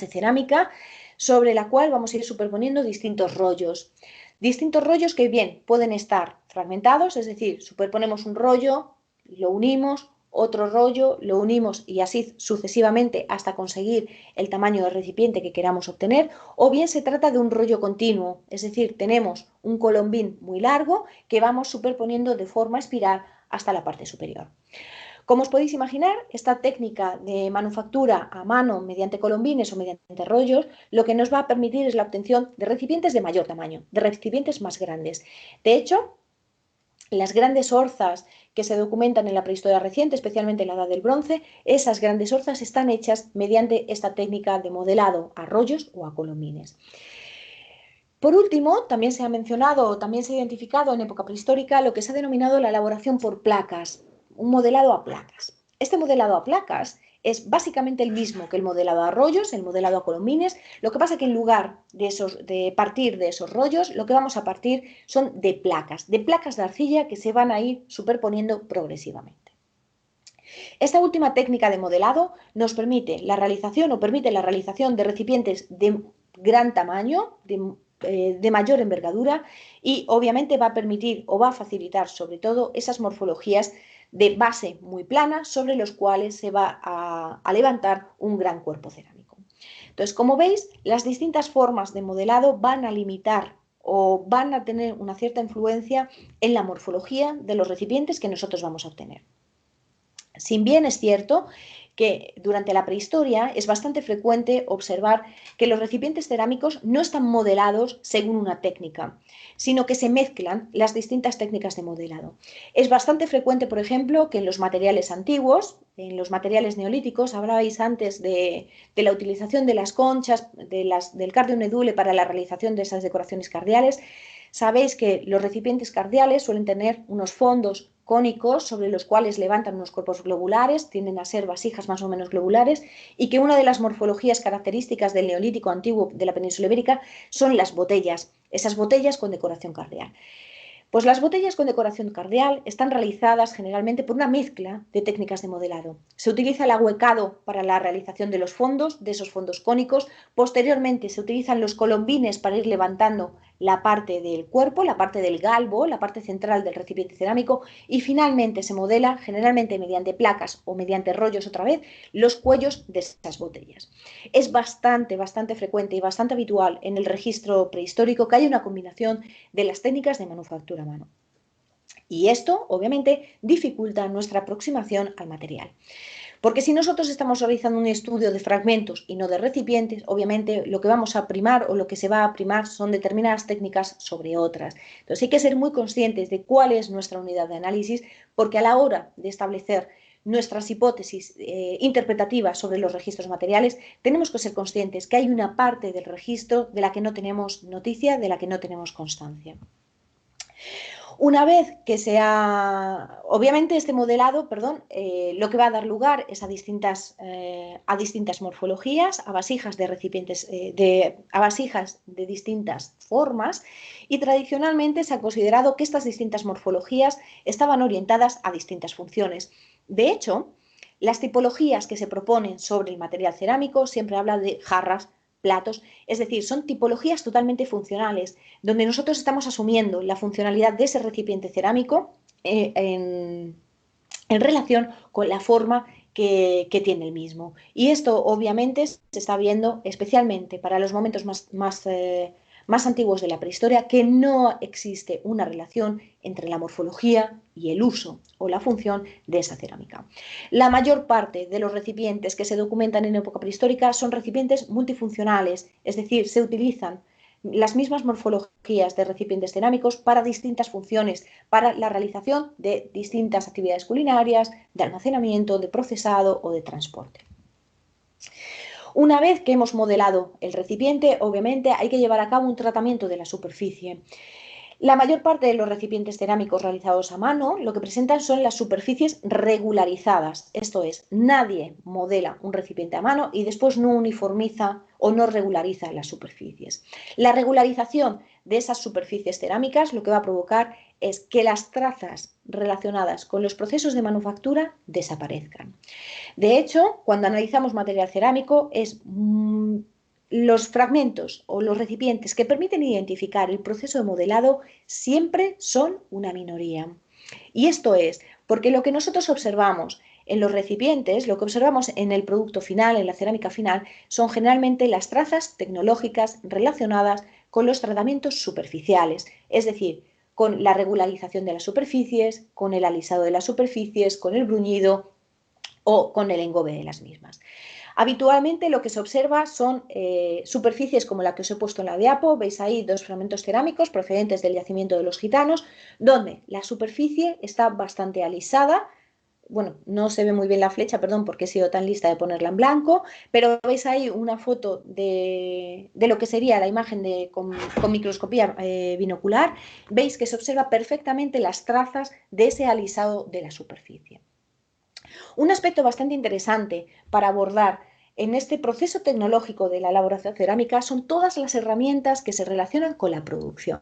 cerámica sobre la cual vamos a ir superponiendo distintos rollos. Distintos rollos que bien pueden estar fragmentados, es decir, superponemos un rollo, lo unimos, otro rollo, lo unimos y así sucesivamente hasta conseguir el tamaño del recipiente que queramos obtener, o bien se trata de un rollo continuo, es decir, tenemos un colombín muy largo que vamos superponiendo de forma espiral hasta la parte superior. Como os podéis imaginar, esta técnica de manufactura a mano mediante colombines o mediante rollos, lo que nos va a permitir es la obtención de recipientes de mayor tamaño, de recipientes más grandes. De hecho, las grandes orzas que se documentan en la prehistoria reciente, especialmente en la Edad del Bronce, esas grandes orzas están hechas mediante esta técnica de modelado a rollos o a colombines. Por último, también se ha mencionado, también se ha identificado en época prehistórica lo que se ha denominado la elaboración por placas, un modelado a placas. Este modelado a placas es básicamente el mismo que el modelado a rollos, el modelado a colombines. Lo que pasa es que en lugar de partir de esos rollos, lo que vamos a partir son de placas de arcilla que se van a ir superponiendo progresivamente. Esta última técnica de modelado nos permite la realización de recipientes de gran tamaño, de mayor envergadura, y obviamente va a permitir o va a facilitar sobre todo esas morfologías de base muy plana sobre los cuales se va a levantar un gran cuerpo cerámico. Entonces, como veis, las distintas formas de modelado van a limitar o van a tener una cierta influencia en la morfología de los recipientes que nosotros vamos a obtener. Si bien es cierto que durante la prehistoria es bastante frecuente observar que los recipientes cerámicos no están modelados según una técnica, sino que se mezclan las distintas técnicas de modelado. Es bastante frecuente, por ejemplo, que en los materiales antiguos, en los materiales neolíticos, hablabais antes de la utilización de las conchas, del cardium edule para la realización de esas decoraciones cardiales. Sabéis que los recipientes cardiales suelen tener unos fondos cónicos sobre los cuales levantan unos cuerpos globulares, tienden a ser vasijas más o menos globulares, y que una de las morfologías características del neolítico antiguo de la península ibérica son las botellas, esas botellas con decoración cardial. Pues las botellas con decoración cardial están realizadas generalmente por una mezcla de técnicas de modelado. Se utiliza el ahuecado para la realización de los fondos, de esos fondos cónicos. Posteriormente se utilizan los colombines para ir levantando la parte del cuerpo, la parte del galbo, la parte central del recipiente cerámico, y finalmente se modela, generalmente mediante placas o mediante rollos otra vez, los cuellos de esas botellas. Es bastante frecuente y bastante habitual en el registro prehistórico que haya una combinación de las técnicas de manufactura a mano. Y esto, obviamente, dificulta nuestra aproximación al material. Porque si nosotros estamos realizando un estudio de fragmentos y no de recipientes, obviamente lo que vamos a primar o lo que se va a primar son determinadas técnicas sobre otras. Entonces hay que ser muy conscientes de cuál es nuestra unidad de análisis, porque a la hora de establecer nuestras hipótesis interpretativas sobre los registros materiales, tenemos que ser conscientes que hay una parte del registro de la que no tenemos noticia, de la que no tenemos constancia. Una vez que obviamente este modelado, lo que va a dar lugar es a distintas morfologías, a vasijas de recipientes, a vasijas de distintas formas, y tradicionalmente se ha considerado que estas distintas morfologías estaban orientadas a distintas funciones. De hecho, las tipologías que se proponen sobre el material cerámico siempre hablan de jarras, platos, es decir, son tipologías totalmente funcionales, donde nosotros estamos asumiendo la funcionalidad de ese recipiente cerámico en relación con la forma que tiene el mismo. Y esto obviamente se está viendo especialmente para los momentos más antiguos de la prehistoria, que no existe una relación entre la morfología y el uso o la función de esa cerámica. La mayor parte de los recipientes que se documentan en época prehistórica son recipientes multifuncionales, es decir, se utilizan las mismas morfologías de recipientes cerámicos para distintas funciones, para la realización de distintas actividades culinarias, de almacenamiento, de procesado o de transporte. Una vez que hemos modelado el recipiente, obviamente hay que llevar a cabo un tratamiento de la superficie. La mayor parte de los recipientes cerámicos realizados a mano lo que presentan son las superficies regularizadas. Esto es, nadie modela un recipiente a mano y después no uniformiza o no regulariza las superficies. La regularización de esas superficies cerámicas lo que va a provocar es que las trazas relacionadas con los procesos de manufactura desaparezcan. De hecho, cuando analizamos material cerámico es los fragmentos o los recipientes que permiten identificar el proceso de modelado siempre son una minoría. Y esto es porque lo que nosotros observamos en los recipientes, lo que observamos en el producto final, en la cerámica final, son generalmente las trazas tecnológicas relacionadas con los tratamientos superficiales, es decir, con la regularización de las superficies, con el alisado de las superficies, con el bruñido o con el engobe de las mismas. Habitualmente lo que se observa son superficies como la que os he puesto en la diapo. Veis ahí dos fragmentos cerámicos procedentes del yacimiento de los gitanos, donde la superficie está bastante alisada. Bueno, no se ve muy bien la flecha, perdón, porque he sido tan lista de ponerla en blanco, pero veis ahí una foto de lo que sería la imagen con microscopía binocular. Veis que se observa perfectamente las trazas de ese alisado de la superficie. Un aspecto bastante interesante para abordar en este proceso tecnológico de la elaboración cerámica son todas las herramientas que se relacionan con la producción.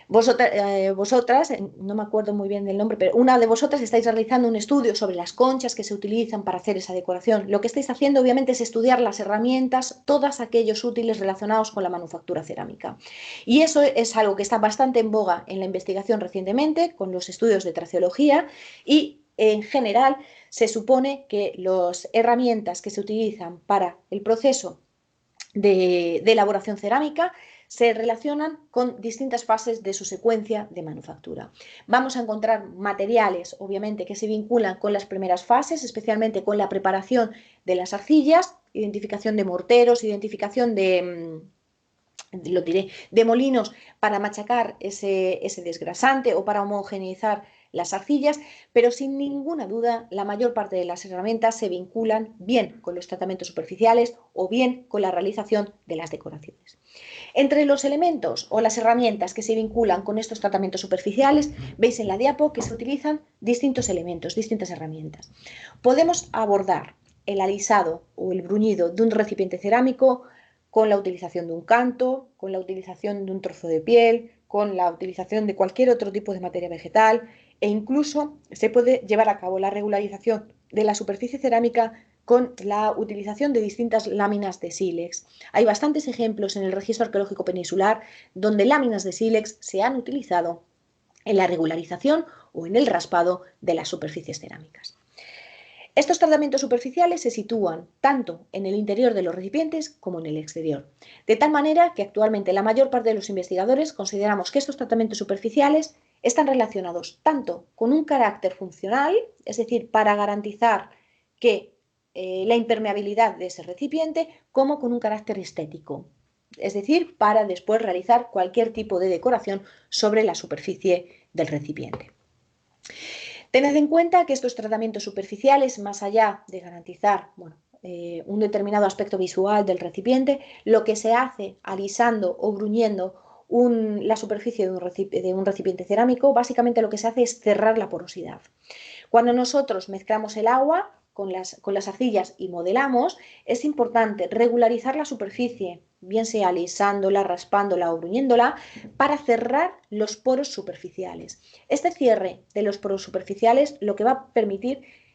Vosotras, no me acuerdo muy bien del nombre, pero una de vosotras estáis realizando un estudio sobre las conchas que se utilizan para hacer esa decoración. Lo que estáis haciendo obviamente es estudiar las herramientas, todos aquellos útiles relacionados con la manufactura cerámica. Y eso es algo que está bastante en boga en la investigación recientemente, con los estudios de traceología y en general se supone que las herramientas que se utilizan para el proceso de elaboración cerámica se relacionan con distintas fases de su secuencia de manufactura. Vamos a encontrar materiales, obviamente, que se vinculan con las primeras fases, especialmente con la preparación de las arcillas, identificación de morteros, identificación de molinos para machacar ese desgrasante o para homogeneizar las arcillas, pero sin ninguna duda la mayor parte de las herramientas se vinculan bien con los tratamientos superficiales o bien con la realización de las decoraciones. Entre los elementos o las herramientas que se vinculan con estos tratamientos superficiales, veis en la diapo que se utilizan distintos elementos, distintas herramientas. Podemos abordar el alisado o el bruñido de un recipiente cerámico con la utilización de un canto, con la utilización de un trozo de piel, con la utilización de cualquier otro tipo de materia vegetal e incluso se puede llevar a cabo la regularización de la superficie cerámica con la utilización de distintas láminas de sílex. Hay bastantes ejemplos en el registro arqueológico peninsular donde láminas de sílex se han utilizado en la regularización o en el raspado de las superficies cerámicas. Estos tratamientos superficiales se sitúan tanto en el interior de los recipientes como en el exterior, de tal manera que actualmente la mayor parte de los investigadores consideramos que estos tratamientos superficiales están relacionados tanto con un carácter funcional, es decir, para garantizar que la impermeabilidad de ese recipiente, como con un carácter estético, es decir, para después realizar cualquier tipo de decoración sobre la superficie del recipiente. Tened en cuenta que estos tratamientos superficiales, más allá de garantizar un determinado aspecto visual del recipiente, lo que se hace alisando o bruñendo la superficie de un recipiente cerámico, básicamente lo que se hace es cerrar la porosidad. Cuando nosotros mezclamos el agua con las arcillas y modelamos, es importante regularizar la superficie, bien sea alisándola, raspándola o bruñéndola, para cerrar los poros superficiales. Este cierre de los poros superficiales lo que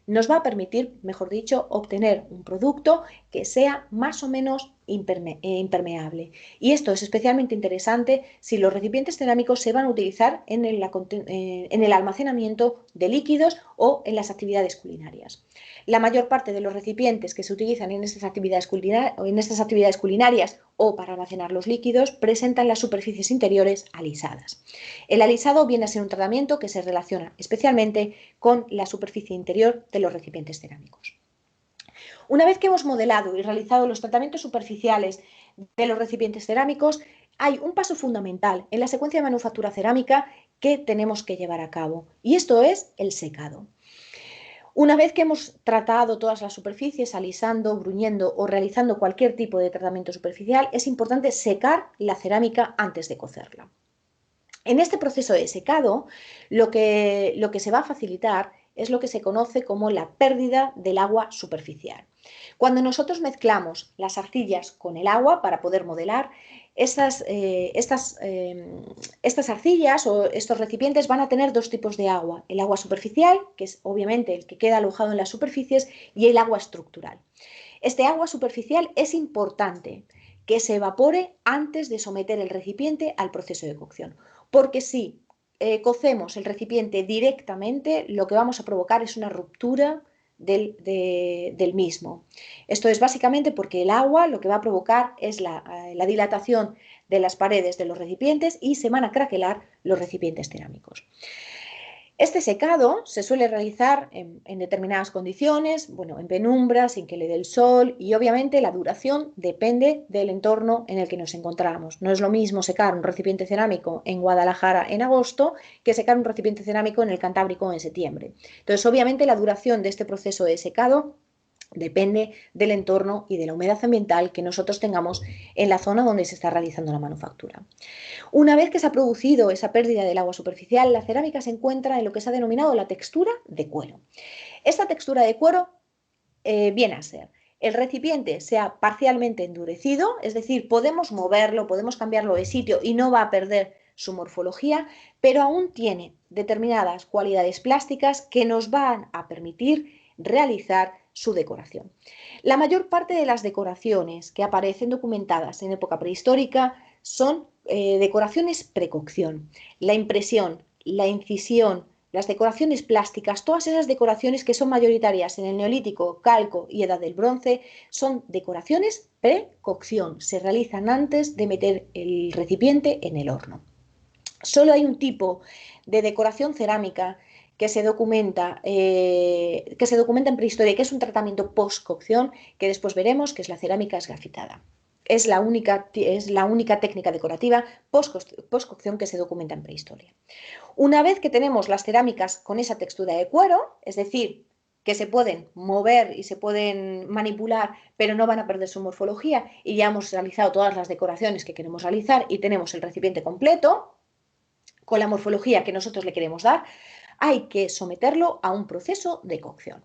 nos va a permitir, mejor dicho, obtener un producto que sea más o menos impermeable. Y esto es especialmente interesante si los recipientes cerámicos se van a utilizar en el almacenamiento de líquidos o en las actividades culinarias. La mayor parte de los recipientes que se utilizan en estas actividades culinarias o para almacenar los líquidos presentan las superficies interiores alisadas. El alisado viene a ser un tratamiento que se relaciona especialmente con la superficie interior de los recipientes cerámicos. Una vez que hemos modelado y realizado los tratamientos superficiales de los recipientes cerámicos, hay un paso fundamental en la secuencia de manufactura cerámica que tenemos que llevar a cabo, y esto es el secado. Una vez que hemos tratado todas las superficies, alisando, bruñendo o realizando cualquier tipo de tratamiento superficial, es importante secar la cerámica antes de cocerla. En este proceso de secado, lo que se va a facilitar es lo que se conoce como la pérdida del agua superficial. Cuando nosotros mezclamos las arcillas con el agua para poder modelar, estas arcillas o estos recipientes van a tener dos tipos de agua: el agua superficial, que es obviamente el que queda alojado en las superficies, y el agua estructural. Este agua superficial es importante que se evapore antes de someter el recipiente al proceso de cocción, porque si cocemos el recipiente directamente, lo que vamos a provocar es una ruptura del mismo. Esto es básicamente porque el agua lo que va a provocar es la dilatación de las paredes de los recipientes y se van a craquelar los recipientes cerámicos. Este secado se suele realizar en determinadas condiciones, bueno, en penumbra, sin que le dé el sol, y obviamente la duración depende del entorno en el que nos encontramos. No es lo mismo secar un recipiente cerámico en Guadalajara en agosto que secar un recipiente cerámico en el Cantábrico en septiembre. Entonces, obviamente la duración de este proceso de secado depende del entorno y de la humedad ambiental que nosotros tengamos en la zona donde se está realizando la manufactura. Una vez que se ha producido esa pérdida del agua superficial, la cerámica se encuentra en lo que se ha denominado la textura de cuero. Esta textura de cuero viene a ser: el recipiente se ha parcialmente endurecido, es decir, podemos moverlo, podemos cambiarlo de sitio y no va a perder su morfología, pero aún tiene determinadas cualidades plásticas que nos van a permitir realizar su decoración. La mayor parte de las decoraciones que aparecen documentadas en época prehistórica son decoraciones precocción. La impresión, la incisión, las decoraciones plásticas, todas esas decoraciones que son mayoritarias en el Neolítico, Calco y Edad del Bronce, son decoraciones precocción. Se realizan antes de meter el recipiente en el horno. Solo hay un tipo de decoración cerámica que se documenta en prehistoria, que es un tratamiento post-cocción, que después veremos, que es la cerámica esgrafitada. Es la única técnica decorativa post-cocción que se documenta en prehistoria. Una vez que tenemos las cerámicas con esa textura de cuero, es decir, que se pueden mover y se pueden manipular, pero no van a perder su morfología, y ya hemos realizado todas las decoraciones que queremos realizar y tenemos el recipiente completo con la morfología que nosotros le queremos dar, hay que someterlo a un proceso de cocción.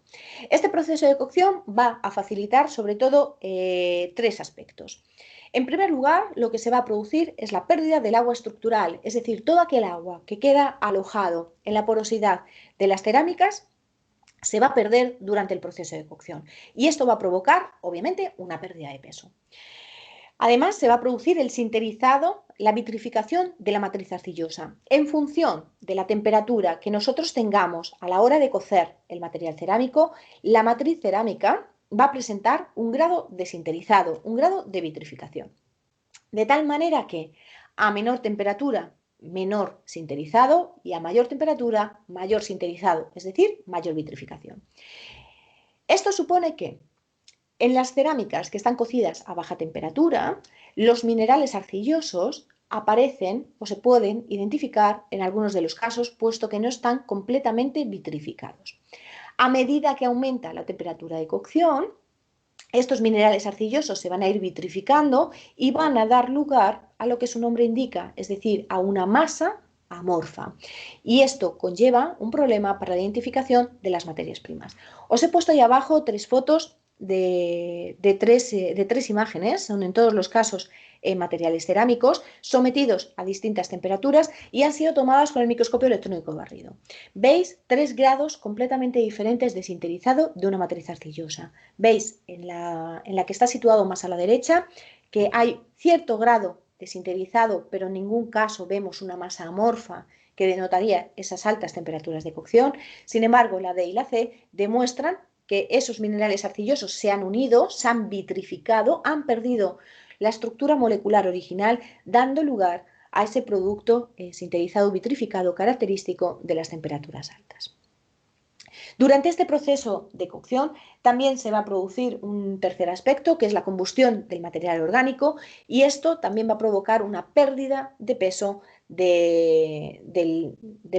Este proceso de cocción va a facilitar sobre todo tres aspectos. En primer lugar, lo que se va a producir es la pérdida del agua estructural, es decir, todo aquel agua que queda alojado en la porosidad de las cerámicas se va a perder durante el proceso de cocción, y esto va a provocar, obviamente, una pérdida de peso. Además, se va a producir el sinterizado, la vitrificación de la matriz arcillosa. En función de la temperatura que nosotros tengamos a la hora de cocer el material cerámico, la matriz cerámica va a presentar un grado de sinterizado, un grado de vitrificación. De tal manera que a menor temperatura, menor sinterizado, y a mayor temperatura, mayor sinterizado, es decir, mayor vitrificación. Esto supone que en las cerámicas que están cocidas a baja temperatura, los minerales arcillosos aparecen o se pueden identificar en algunos de los casos, puesto que no están completamente vitrificados. A medida que aumenta la temperatura de cocción, estos minerales arcillosos se van a ir vitrificando y van a dar lugar a lo que su nombre indica, es decir, a una masa amorfa. Y esto conlleva un problema para la identificación de las materias primas. Os he puesto ahí abajo tres fotos de tres imágenes, son en todos los casos materiales cerámicos sometidos a distintas temperaturas y han sido tomadas con el microscopio electrónico barrido. Veis 3 grados completamente diferentes de sinterizado de una matriz arcillosa. Veis en la que está situado más a la derecha que hay cierto grado de sinterizado, pero en ningún caso vemos una masa amorfa que denotaría esas altas temperaturas de cocción. Sin embargo, la D y la C demuestran que esos minerales arcillosos se han unido, se han vitrificado, han perdido la estructura molecular original, dando lugar a ese producto sinterizado vitrificado característico de las temperaturas altas. Durante este proceso de cocción También se va a producir un tercer aspecto, que es la combustión del material orgánico, y esto también va a provocar una pérdida de peso del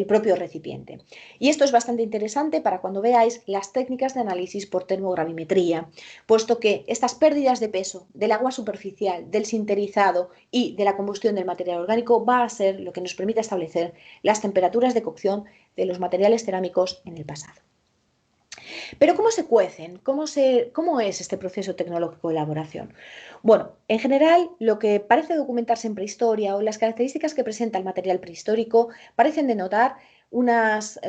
propio recipiente. Y esto es bastante interesante para cuando veáis las técnicas de análisis por termogravimetría, puesto que estas pérdidas de peso del agua superficial, del sinterizado y de la combustión del material orgánico va a ser lo que nos permite establecer las temperaturas de cocción de los materiales cerámicos en el pasado. Pero ¿cómo se cuecen? ¿Cómo es este proceso tecnológico de elaboración? Bueno, en general, lo que parece documentarse en prehistoria o las características que presenta el material prehistórico parecen denotar unas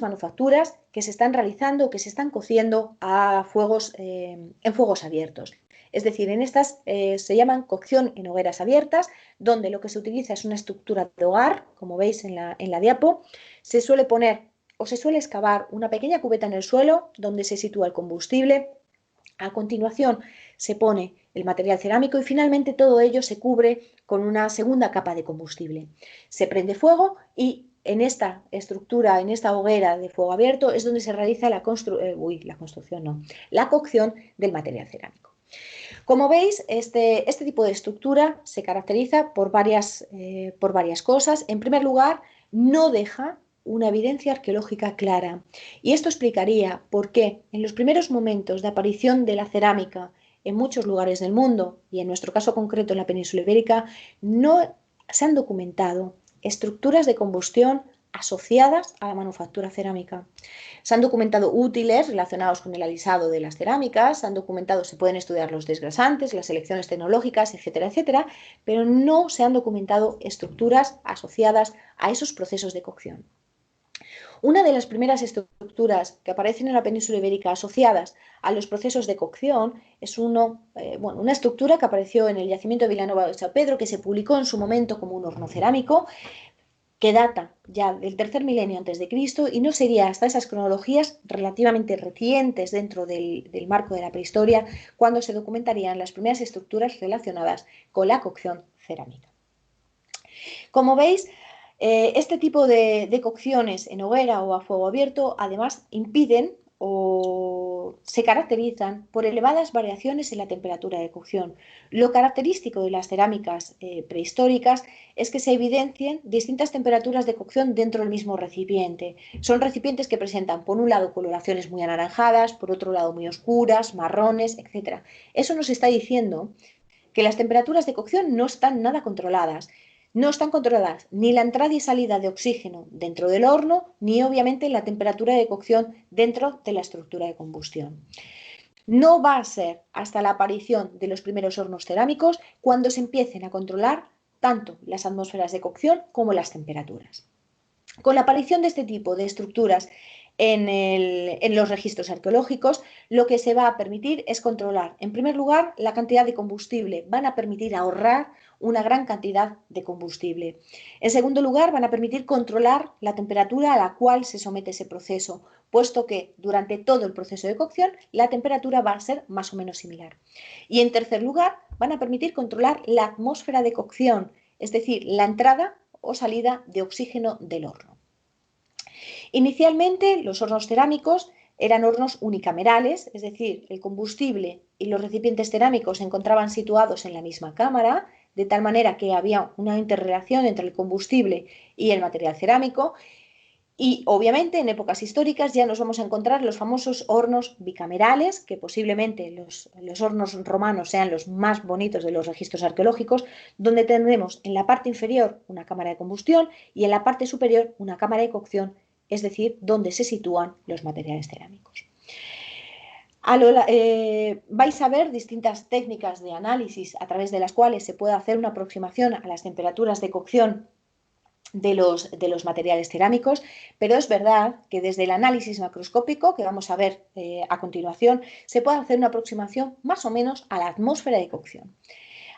manufacturas que se están realizando, que se están cociendo en fuegos abiertos. Es decir, en estas se llaman cocción en hogueras abiertas, donde lo que se utiliza es una estructura de hogar, como veis en la diapo. Se suele poner o se suele excavar una pequeña cubeta en el suelo donde se sitúa el combustible. A continuación se pone el material cerámico y finalmente todo ello se cubre con una segunda capa de combustible. Se prende fuego y en esta estructura, en esta hoguera de fuego abierto, es donde se realiza la cocción del material cerámico. Como veis, este tipo de estructura se caracteriza por varias cosas. En primer lugar, no deja una evidencia arqueológica clara. Y esto explicaría por qué en los primeros momentos de aparición de la cerámica en muchos lugares del mundo, y en nuestro caso concreto en la península ibérica, no se han documentado estructuras de combustión asociadas a la manufactura cerámica. Se han documentado útiles relacionados con el alisado de las cerámicas, se pueden estudiar los desgrasantes, las selecciones tecnológicas, etcétera, etcétera, pero no se han documentado estructuras asociadas a esos procesos de cocción. Una de las primeras estructuras que aparecen en la península ibérica asociadas a los procesos de cocción es una estructura que apareció en el yacimiento de Vilanova de Sao Pedro, que se publicó en su momento como un horno cerámico, que data ya del tercer milenio antes de Cristo y no sería hasta esas cronologías relativamente recientes dentro del marco de la prehistoria cuando se documentarían las primeras estructuras relacionadas con la cocción cerámica. Como veis, este tipo de cocciones en hoguera o a fuego abierto además impiden o se caracterizan por elevadas variaciones en la temperatura de cocción. Lo característico de las cerámicas prehistóricas es que se evidencien distintas temperaturas de cocción dentro del mismo recipiente. Son recipientes que presentan, por un lado, coloraciones muy anaranjadas, por otro lado, muy oscuras, marrones, etc. Eso nos está diciendo que las temperaturas de cocción no están nada controladas. No están controladas ni la entrada y salida de oxígeno dentro del horno, ni obviamente la temperatura de cocción dentro de la estructura de combustión. No va a ser hasta la aparición de los primeros hornos cerámicos cuando se empiecen a controlar tanto las atmósferas de cocción como las temperaturas. Con la aparición de este tipo de estructuras en los registros arqueológicos, lo que se va a permitir es controlar, en primer lugar, la cantidad de combustible. Van a permitir ahorrar una gran cantidad de combustible. En segundo lugar, van a permitir controlar la temperatura a la cual se somete ese proceso, puesto que durante todo el proceso de cocción la temperatura va a ser más o menos similar. Y en tercer lugar, van a permitir controlar la atmósfera de cocción, es decir, la entrada o salida de oxígeno del horno. Inicialmente, los hornos cerámicos eran hornos unicamerales, es decir, el combustible y los recipientes cerámicos se encontraban situados en la misma cámara, de tal manera que había una interrelación entre el combustible y el material cerámico. Y obviamente en épocas históricas ya nos vamos a encontrar los famosos hornos bicamerales, que posiblemente los hornos romanos sean los más bonitos de los registros arqueológicos, donde tendremos en la parte inferior una cámara de combustión y en la parte superior una cámara de cocción, es decir, donde se sitúan los materiales cerámicos. Vais a ver distintas técnicas de análisis a través de las cuales se puede hacer una aproximación a las temperaturas de cocción de los materiales cerámicos, pero es verdad que desde el análisis macroscópico, que vamos a ver a continuación, se puede hacer una aproximación más o menos a la atmósfera de cocción.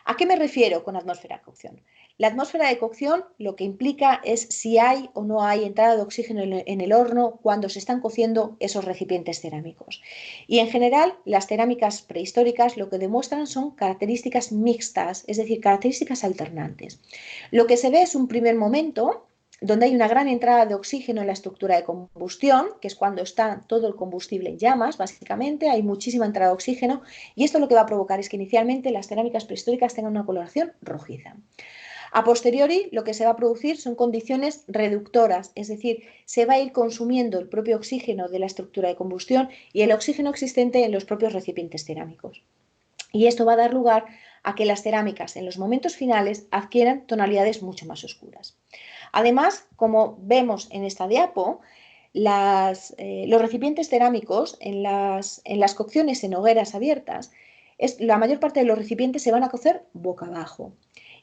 ¿A qué me refiero con atmósfera de cocción? La atmósfera de cocción lo que implica es si hay o no hay entrada de oxígeno en el horno cuando se están cociendo esos recipientes cerámicos. Y en general, las cerámicas prehistóricas lo que demuestran son características mixtas, es decir, características alternantes. Lo que se ve es un primer momento donde hay una gran entrada de oxígeno en la estructura de combustión, que es cuando está todo el combustible en llamas, básicamente, hay muchísima entrada de oxígeno, y esto lo que va a provocar es que inicialmente las cerámicas prehistóricas tengan una coloración rojiza. A posteriori, lo que se va a producir son condiciones reductoras, es decir, se va a ir consumiendo el propio oxígeno de la estructura de combustión y el oxígeno existente en los propios recipientes cerámicos. Y esto va a dar lugar a que las cerámicas en los momentos finales adquieran tonalidades mucho más oscuras. Además, como vemos en esta diapo, los recipientes cerámicos en las cocciones en hogueras abiertas, la mayor parte de los recipientes se van a cocer boca abajo.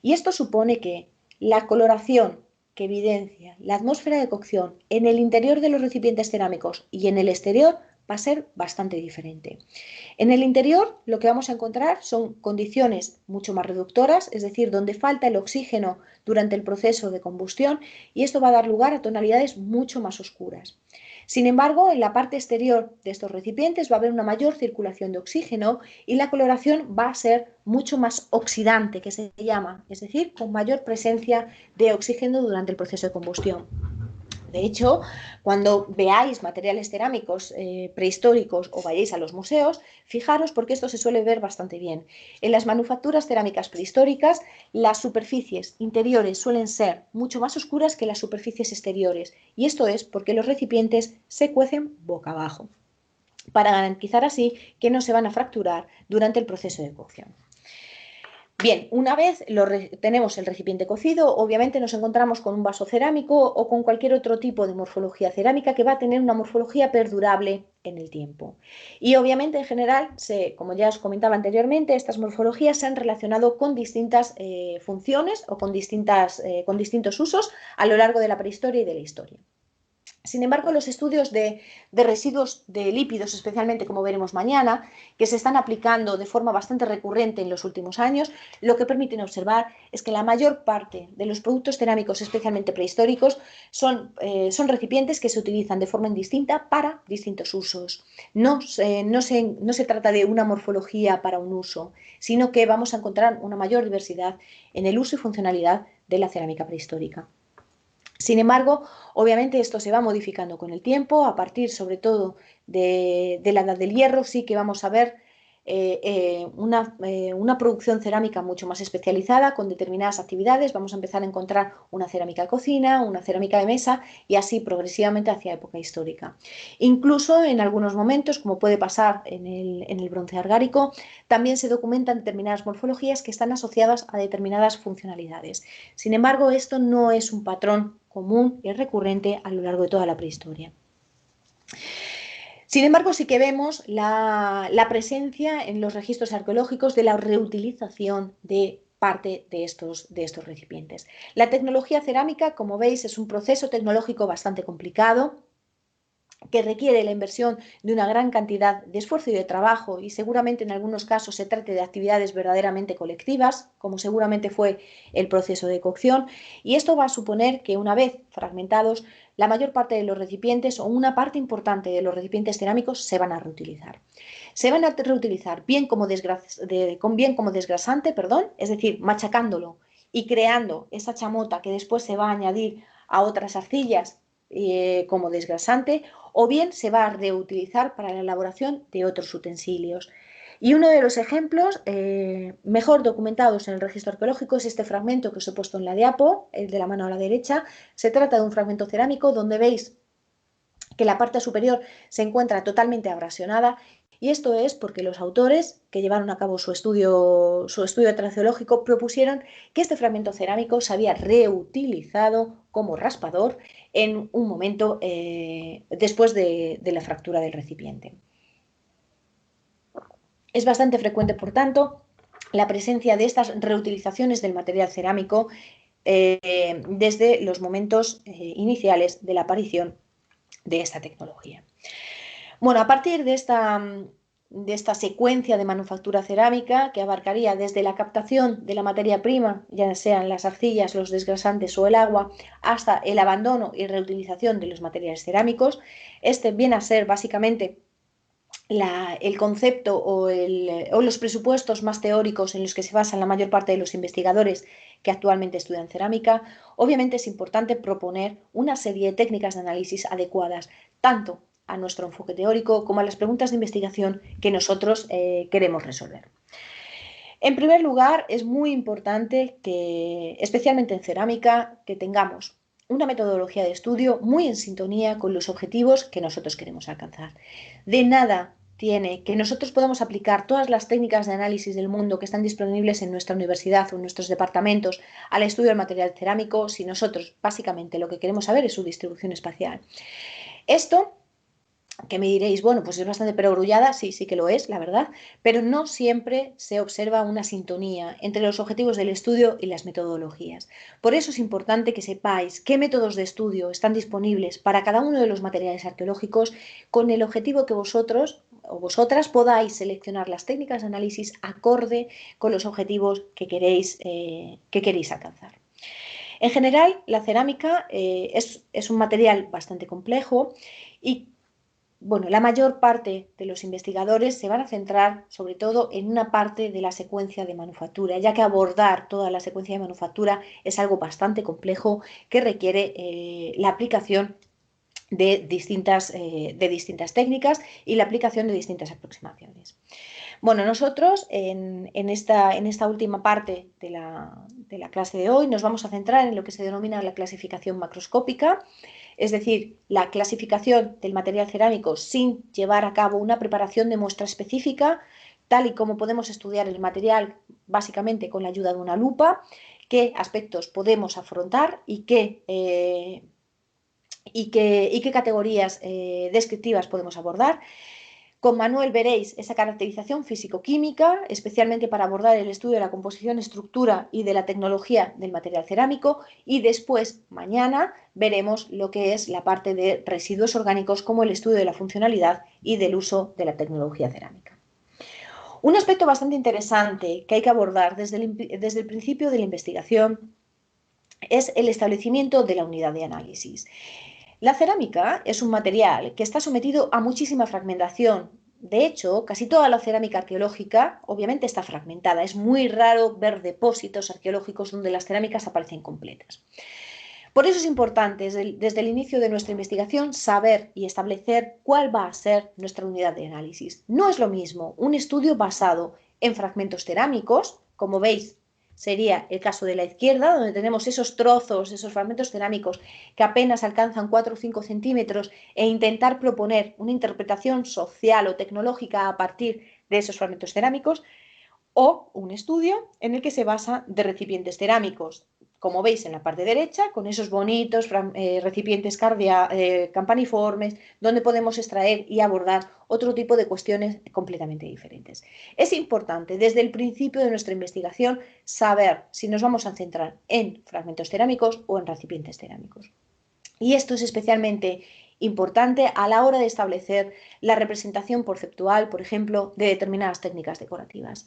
Y esto supone que la coloración que evidencia la atmósfera de cocción en el interior de los recipientes cerámicos y en el exterior va a ser bastante diferente. En el interior lo que vamos a encontrar son condiciones mucho más reductoras, es decir, donde falta el oxígeno durante el proceso de combustión, y esto va a dar lugar a tonalidades mucho más oscuras. Sin embargo, en la parte exterior de estos recipientes va a haber una mayor circulación de oxígeno y la coloración va a ser mucho más oxidante, que se llama, es decir, con mayor presencia de oxígeno durante el proceso de combustión. De hecho, cuando veáis materiales cerámicos prehistóricos o vayáis a los museos, fijaros porque esto se suele ver bastante bien. En las manufacturas cerámicas prehistóricas, las superficies interiores suelen ser mucho más oscuras que las superficies exteriores, y esto es porque los recipientes se cuecen boca abajo, para garantizar así que no se van a fracturar durante el proceso de cocción. Bien, una vez tenemos el recipiente cocido, obviamente nos encontramos con un vaso cerámico o con cualquier otro tipo de morfología cerámica que va a tener una morfología perdurable en el tiempo. Y obviamente en general, como ya os comentaba anteriormente, estas morfologías se han relacionado con distintas funciones o con distintos usos a lo largo de la prehistoria y de la historia. Sin embargo, los estudios de residuos de lípidos, especialmente como veremos mañana, que se están aplicando de forma bastante recurrente en los últimos años, lo que permiten observar es que la mayor parte de los productos cerámicos, especialmente prehistóricos, son recipientes que se utilizan de forma indistinta para distintos usos. No se trata de una morfología para un uso, sino que vamos a encontrar una mayor diversidad en el uso y funcionalidad de la cerámica prehistórica. Sin embargo, obviamente esto se va modificando con el tiempo, a partir sobre todo de la edad del hierro, sí que vamos a ver una producción cerámica mucho más especializada con determinadas actividades. Vamos a empezar a encontrar una cerámica de cocina, una cerámica de mesa y así progresivamente hacia época histórica. Incluso en algunos momentos, como puede pasar en el bronce argárico, también se documentan determinadas morfologías que están asociadas a determinadas funcionalidades. Sin embargo, esto no es un patrón común y recurrente a lo largo de toda la prehistoria. Sin embargo, sí que vemos la presencia en los registros arqueológicos de la reutilización de parte de estos recipientes. La tecnología cerámica, como veis, es un proceso tecnológico bastante complicado, que requiere la inversión de una gran cantidad de esfuerzo y de trabajo, y seguramente en algunos casos se trate de actividades verdaderamente colectivas, como seguramente fue el proceso de cocción, y esto va a suponer que una vez fragmentados, la mayor parte de los recipientes o una parte importante de los recipientes cerámicos se van a reutilizar. Se van a reutilizar bien como desgrasante, es decir, machacándolo y creando esa chamota que después se va a añadir a otras arcillas como desgrasante, o bien se va a reutilizar para la elaboración de otros utensilios. Y uno de los ejemplos mejor documentados en el registro arqueológico es este fragmento que os he puesto en la diapo, el de la mano a la derecha. Se trata de un fragmento cerámico donde veis que la parte superior se encuentra totalmente abrasionada, y esto es porque los autores que llevaron a cabo su estudio traceológico propusieron que este fragmento cerámico se había reutilizado como raspador en un momento después de la fractura del recipiente. Es bastante frecuente, por tanto, la presencia de estas reutilizaciones del material cerámico desde los momentos iniciales de la aparición de esta tecnología. Bueno, a partir de esta secuencia de manufactura cerámica, que abarcaría desde la captación de la materia prima, ya sean las arcillas, los desgrasantes o el agua, hasta el abandono y reutilización de los materiales cerámicos, este viene a ser básicamente el concepto o los presupuestos más teóricos en los que se basan la mayor parte de los investigadores que actualmente estudian cerámica, obviamente es importante proponer una serie de técnicas de análisis adecuadas tanto a nuestro enfoque teórico como a las preguntas de investigación que nosotros queremos resolver. En primer lugar, es muy importante que, especialmente en cerámica, que tengamos una metodología de estudio muy en sintonía con los objetivos que nosotros queremos alcanzar. De nada tiene que nosotros podamos aplicar todas las técnicas de análisis del mundo que están disponibles en nuestra universidad o en nuestros departamentos al estudio del material cerámico si nosotros básicamente lo que queremos saber es su distribución espacial. Esto que me diréis, bueno, pues es bastante perogrullada, sí, sí que lo es, la verdad, pero no siempre se observa una sintonía entre los objetivos del estudio y las metodologías. Por eso es importante que sepáis qué métodos de estudio están disponibles para cada uno de los materiales arqueológicos con el objetivo que vosotros o vosotras podáis seleccionar las técnicas de análisis acorde con los objetivos que queréis alcanzar. En general, la cerámica es un material bastante complejo y bueno, la mayor parte de los investigadores se van a centrar sobre todo en una parte de la secuencia de manufactura, ya que abordar toda la secuencia de manufactura es algo bastante complejo que requiere la aplicación de distintas técnicas y la aplicación de distintas aproximaciones. Bueno, nosotros en esta última parte de la clase de hoy nos vamos a centrar en lo que se denomina la clasificación macroscópica, es decir, la clasificación del material cerámico sin llevar a cabo una preparación de muestra específica, tal y como podemos estudiar el material básicamente con la ayuda de una lupa, qué aspectos podemos afrontar y qué categorías descriptivas podemos abordar. Con Manuel veréis esa caracterización físico-química, especialmente para abordar el estudio de la composición, estructura y de la tecnología del material cerámico. Y después, mañana, veremos lo que es la parte de residuos orgánicos, como el estudio de la funcionalidad y del uso de la tecnología cerámica. Un aspecto bastante interesante que hay que abordar desde el principio de la investigación es el establecimiento de la unidad de análisis. La cerámica es un material que está sometido a muchísima fragmentación. De hecho, casi toda la cerámica arqueológica obviamente está fragmentada. Es muy raro ver depósitos arqueológicos donde las cerámicas aparecen completas. Por eso es importante desde el inicio de nuestra investigación saber y establecer cuál va a ser nuestra unidad de análisis. No es lo mismo un estudio basado en fragmentos cerámicos, como veis, sería el caso de la izquierda, donde tenemos esos trozos, esos fragmentos cerámicos que apenas alcanzan 4 o 5 centímetros e intentar proponer una interpretación social o tecnológica a partir de esos fragmentos cerámicos, o un estudio en el que se basa de recipientes cerámicos, como veis en la parte derecha, con esos bonitos recipientes campaniformes, donde podemos extraer y abordar otro tipo de cuestiones completamente diferentes. Es importante desde el principio de nuestra investigación saber si nos vamos a centrar en fragmentos cerámicos o en recipientes cerámicos. Y esto es especialmente importante a la hora de establecer la representación conceptual, por ejemplo, de determinadas técnicas decorativas.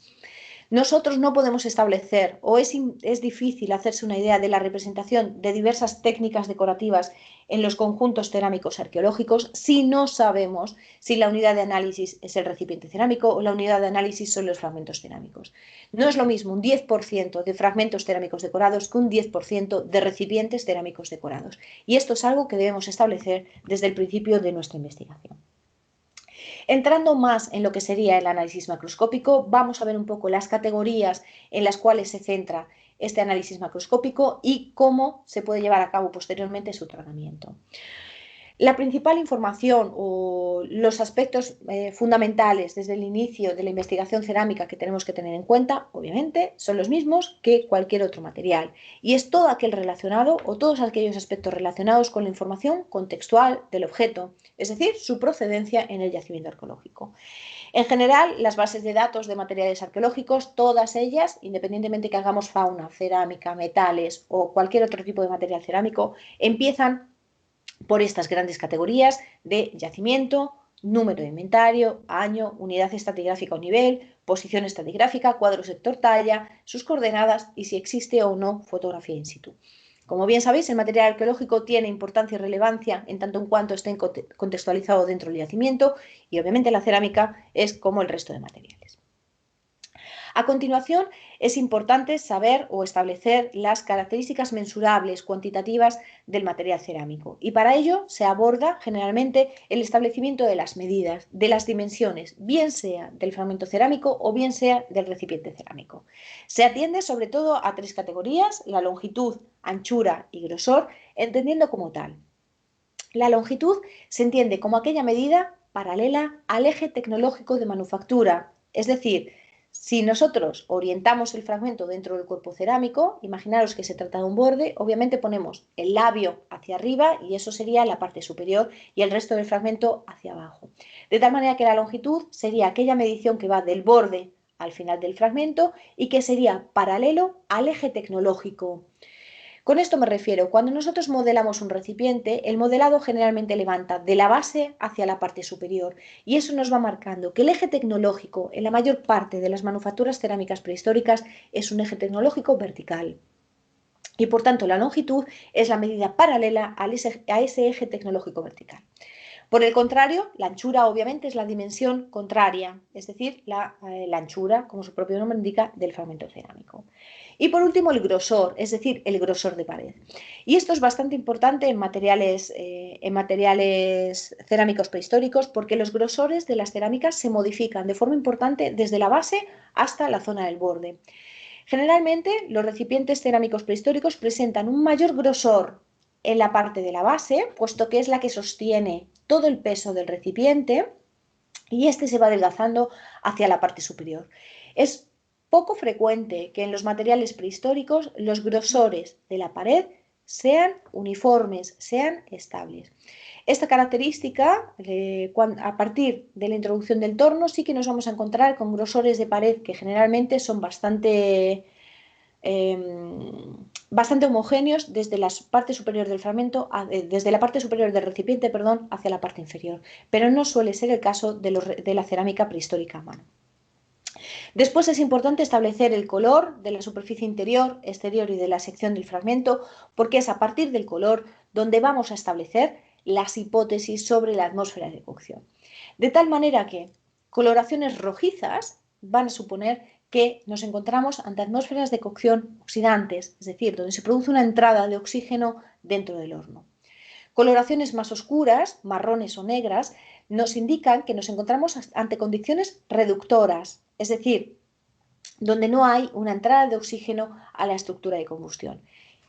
Nosotros no podemos establecer, o es difícil hacerse una idea de la representación de diversas técnicas decorativas en los conjuntos cerámicos arqueológicos si no sabemos si la unidad de análisis es el recipiente cerámico o la unidad de análisis son los fragmentos cerámicos. No es lo mismo un 10% de fragmentos cerámicos decorados que un 10% de recipientes cerámicos decorados. Y esto es algo que debemos establecer desde el principio de nuestra investigación. Entrando más en lo que sería el análisis macroscópico, vamos a ver un poco las categorías en las cuales se centra este análisis macroscópico y cómo se puede llevar a cabo posteriormente su tratamiento. La principal información o los aspectos fundamentales desde el inicio de la investigación cerámica que tenemos que tener en cuenta, obviamente, son los mismos que cualquier otro material. Y es todo aquel relacionado o todos aquellos aspectos relacionados con la información contextual del objeto, es decir, su procedencia en el yacimiento arqueológico. En general, las bases de datos de materiales arqueológicos, todas ellas, independientemente que hagamos fauna, cerámica, metales o cualquier otro tipo de material cerámico, empiezan por estas grandes categorías de yacimiento, número de inventario, año, unidad estratigráfica o nivel, posición estratigráfica, cuadro sector talla, sus coordenadas y si existe o no fotografía in situ. Como bien sabéis, el material arqueológico tiene importancia y relevancia en tanto en cuanto esté contextualizado dentro del yacimiento y obviamente la cerámica es como el resto de materiales. A continuación, es importante saber o establecer las características mensurables, cuantitativas del material cerámico. Y para ello se aborda generalmente el establecimiento de las medidas, de las dimensiones, bien sea del fragmento cerámico o bien sea del recipiente cerámico. Se atiende sobre todo a tres categorías: la longitud, anchura y grosor, entendiendo como tal. La longitud se entiende como aquella medida paralela al eje tecnológico de manufactura, es decir, si nosotros orientamos el fragmento dentro del cuerpo cerámico, imaginaros que se trata de un borde, obviamente ponemos el labio hacia arriba y eso sería la parte superior y el resto del fragmento hacia abajo. De tal manera que la longitud sería aquella medición que va del borde al final del fragmento y que sería paralelo al eje tecnológico. Con esto me refiero, cuando nosotros modelamos un recipiente, el modelado generalmente levanta de la base hacia la parte superior y eso nos va marcando que el eje tecnológico en la mayor parte de las manufacturas cerámicas prehistóricas es un eje tecnológico vertical. Y por tanto la longitud es la medida paralela a ese eje tecnológico vertical. Por el contrario, la anchura obviamente es la dimensión contraria, es decir, la anchura, como su propio nombre indica, del fragmento cerámico. Y por último, el grosor, es decir, el grosor de pared. Y esto es bastante importante en materiales cerámicos prehistóricos porque los grosores de las cerámicas se modifican de forma importante desde la base hasta la zona del borde. Generalmente, los recipientes cerámicos prehistóricos presentan un mayor grosor en la parte de la base, puesto que es la que sostiene todo el peso del recipiente y este se va adelgazando hacia la parte superior. Es poco frecuente que en los materiales prehistóricos los grosores de la pared sean uniformes, sean estables. Esta característica, a partir de la introducción del torno, sí que nos vamos a encontrar con grosores de pared que generalmente son bastante homogéneos desde la parte superior del fragmento, desde la parte superior del recipiente, perdón, hacia la parte inferior, pero no suele ser el caso de la cerámica prehistórica a mano. Después es importante establecer el color de la superficie interior, exterior y de la sección del fragmento, porque es a partir del color donde vamos a establecer las hipótesis sobre la atmósfera de cocción. De tal manera que coloraciones rojizas van a suponer que nos encontramos ante atmósferas de cocción oxidantes, es decir, donde se produce una entrada de oxígeno dentro del horno. Coloraciones más oscuras, marrones o negras, nos indican que nos encontramos ante condiciones reductoras, es decir, donde no hay una entrada de oxígeno a la estructura de combustión.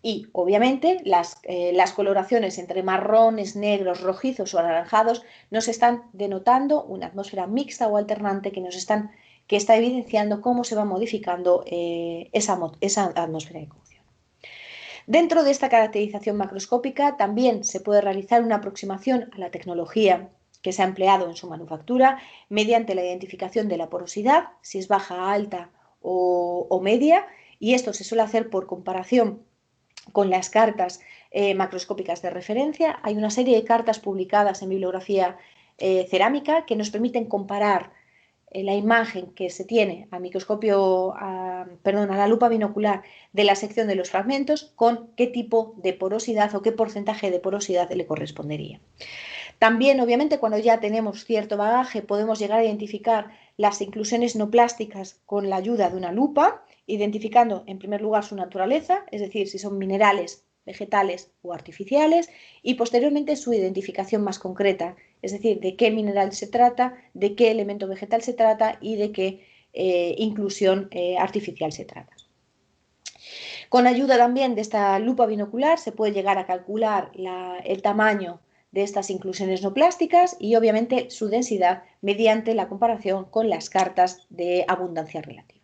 Y obviamente las coloraciones entre marrones, negros, rojizos o anaranjados nos están denotando una atmósfera mixta o alternante que está evidenciando cómo se va modificando esa atmósfera de cocción. Dentro de esta caracterización macroscópica también se puede realizar una aproximación a la tecnología que se ha empleado en su manufactura mediante la identificación de la porosidad, si es baja, alta o media, y esto se suele hacer por comparación con las cartas macroscópicas de referencia. Hay una serie de cartas publicadas en bibliografía cerámica que nos permiten comparar la imagen que se tiene a la lupa binocular de la sección de los fragmentos con qué tipo de porosidad o qué porcentaje de porosidad le correspondería. También, obviamente, cuando ya tenemos cierto bagaje, podemos llegar a identificar las inclusiones no plásticas con la ayuda de una lupa, identificando en primer lugar su naturaleza, es decir, si son minerales, vegetales o artificiales, y posteriormente su identificación más concreta, es decir, de qué mineral se trata, de qué elemento vegetal se trata y de qué inclusión artificial se trata. Con ayuda también de esta lupa binocular se puede llegar a calcular el tamaño de estas inclusiones no plásticas y obviamente su densidad mediante la comparación con las cartas de abundancia relativa.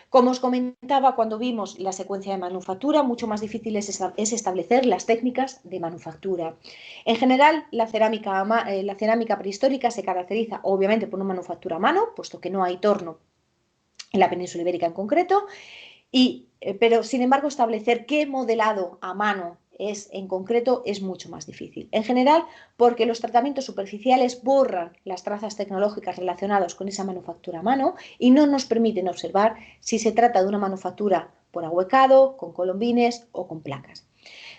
Como os comentaba cuando vimos la secuencia de manufactura, mucho más difícil es establecer las técnicas de manufactura. En general, la cerámica prehistórica se caracteriza obviamente por una manufactura a mano, puesto que no hay torno en la península ibérica en concreto, pero sin embargo establecer qué modelado a mano es en concreto es mucho más difícil. En general, porque los tratamientos superficiales borran las trazas tecnológicas relacionadas con esa manufactura a mano y no nos permiten observar si se trata de una manufactura por ahuecado, con colombines o con placas.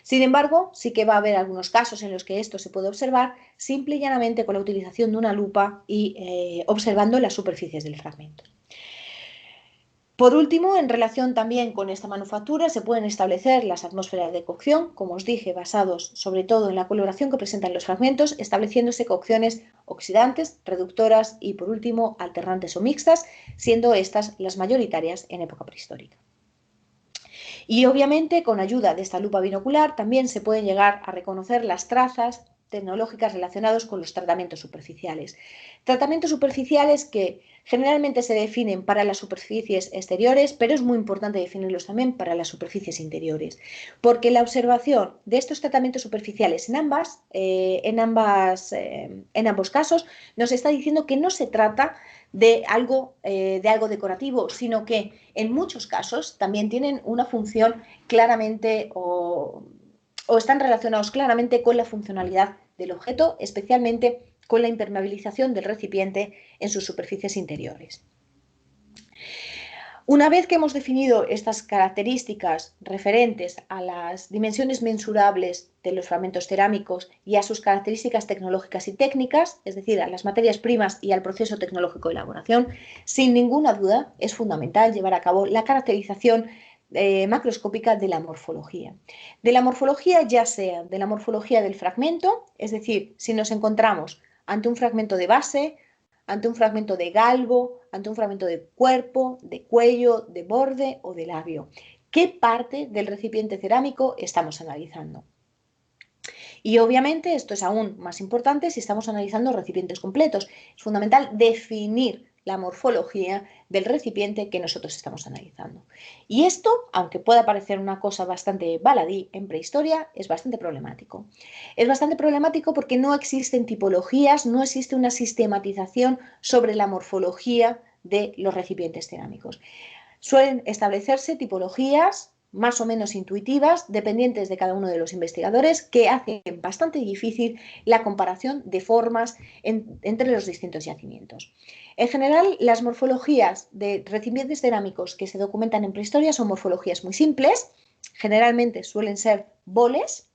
Sin embargo, sí que va a haber algunos casos en los que esto se puede observar simple y llanamente con la utilización de una lupa y observando las superficies del fragmento. Por último, en relación también con esta manufactura, se pueden establecer las atmósferas de cocción, como os dije, basados sobre todo en la coloración que presentan los fragmentos, estableciéndose cocciones oxidantes, reductoras y, por último, alternantes o mixtas, siendo estas las mayoritarias en época prehistórica. Y obviamente, con ayuda de esta lupa binocular, también se pueden llegar a reconocer las trazas tecnológicas relacionadas con los tratamientos superficiales. Tratamientos superficiales que generalmente se definen para las superficies exteriores, pero es muy importante definirlos también para las superficies interiores, porque la observación de estos tratamientos superficiales en ambos casos nos está diciendo que no se trata de algo decorativo, sino que en muchos casos también tienen una función claramente o están relacionados claramente con la funcionalidad del objeto, especialmente con la impermeabilización del recipiente en sus superficies interiores. Una vez que hemos definido estas características referentes a las dimensiones mensurables de los fragmentos cerámicos y a sus características tecnológicas y técnicas, es decir, a las materias primas y al proceso tecnológico de elaboración, sin ninguna duda es fundamental llevar a cabo la caracterización macroscópica de la morfología. De la morfología, ya sea de la morfología del fragmento, es decir, si nos encontramos ante un fragmento de base, ante un fragmento de galvo, ante un fragmento de cuerpo, de cuello, de borde o de labio. ¿Qué parte del recipiente cerámico estamos analizando? Y obviamente esto es aún más importante si estamos analizando recipientes completos. Es fundamental definir la morfología del recipiente que nosotros estamos analizando. Y esto, aunque pueda parecer una cosa bastante baladí en prehistoria, es bastante problemático. Es bastante problemático porque no existen tipologías, no existe una sistematización sobre la morfología de los recipientes cerámicos. Suelen establecerse tipologías más o menos intuitivas, dependientes de cada uno de los investigadores, que hacen bastante difícil la comparación de formas entre los distintos yacimientos. En general, las morfologías de recipientes cerámicos que se documentan en prehistoria son morfologías muy simples, generalmente suelen ser boles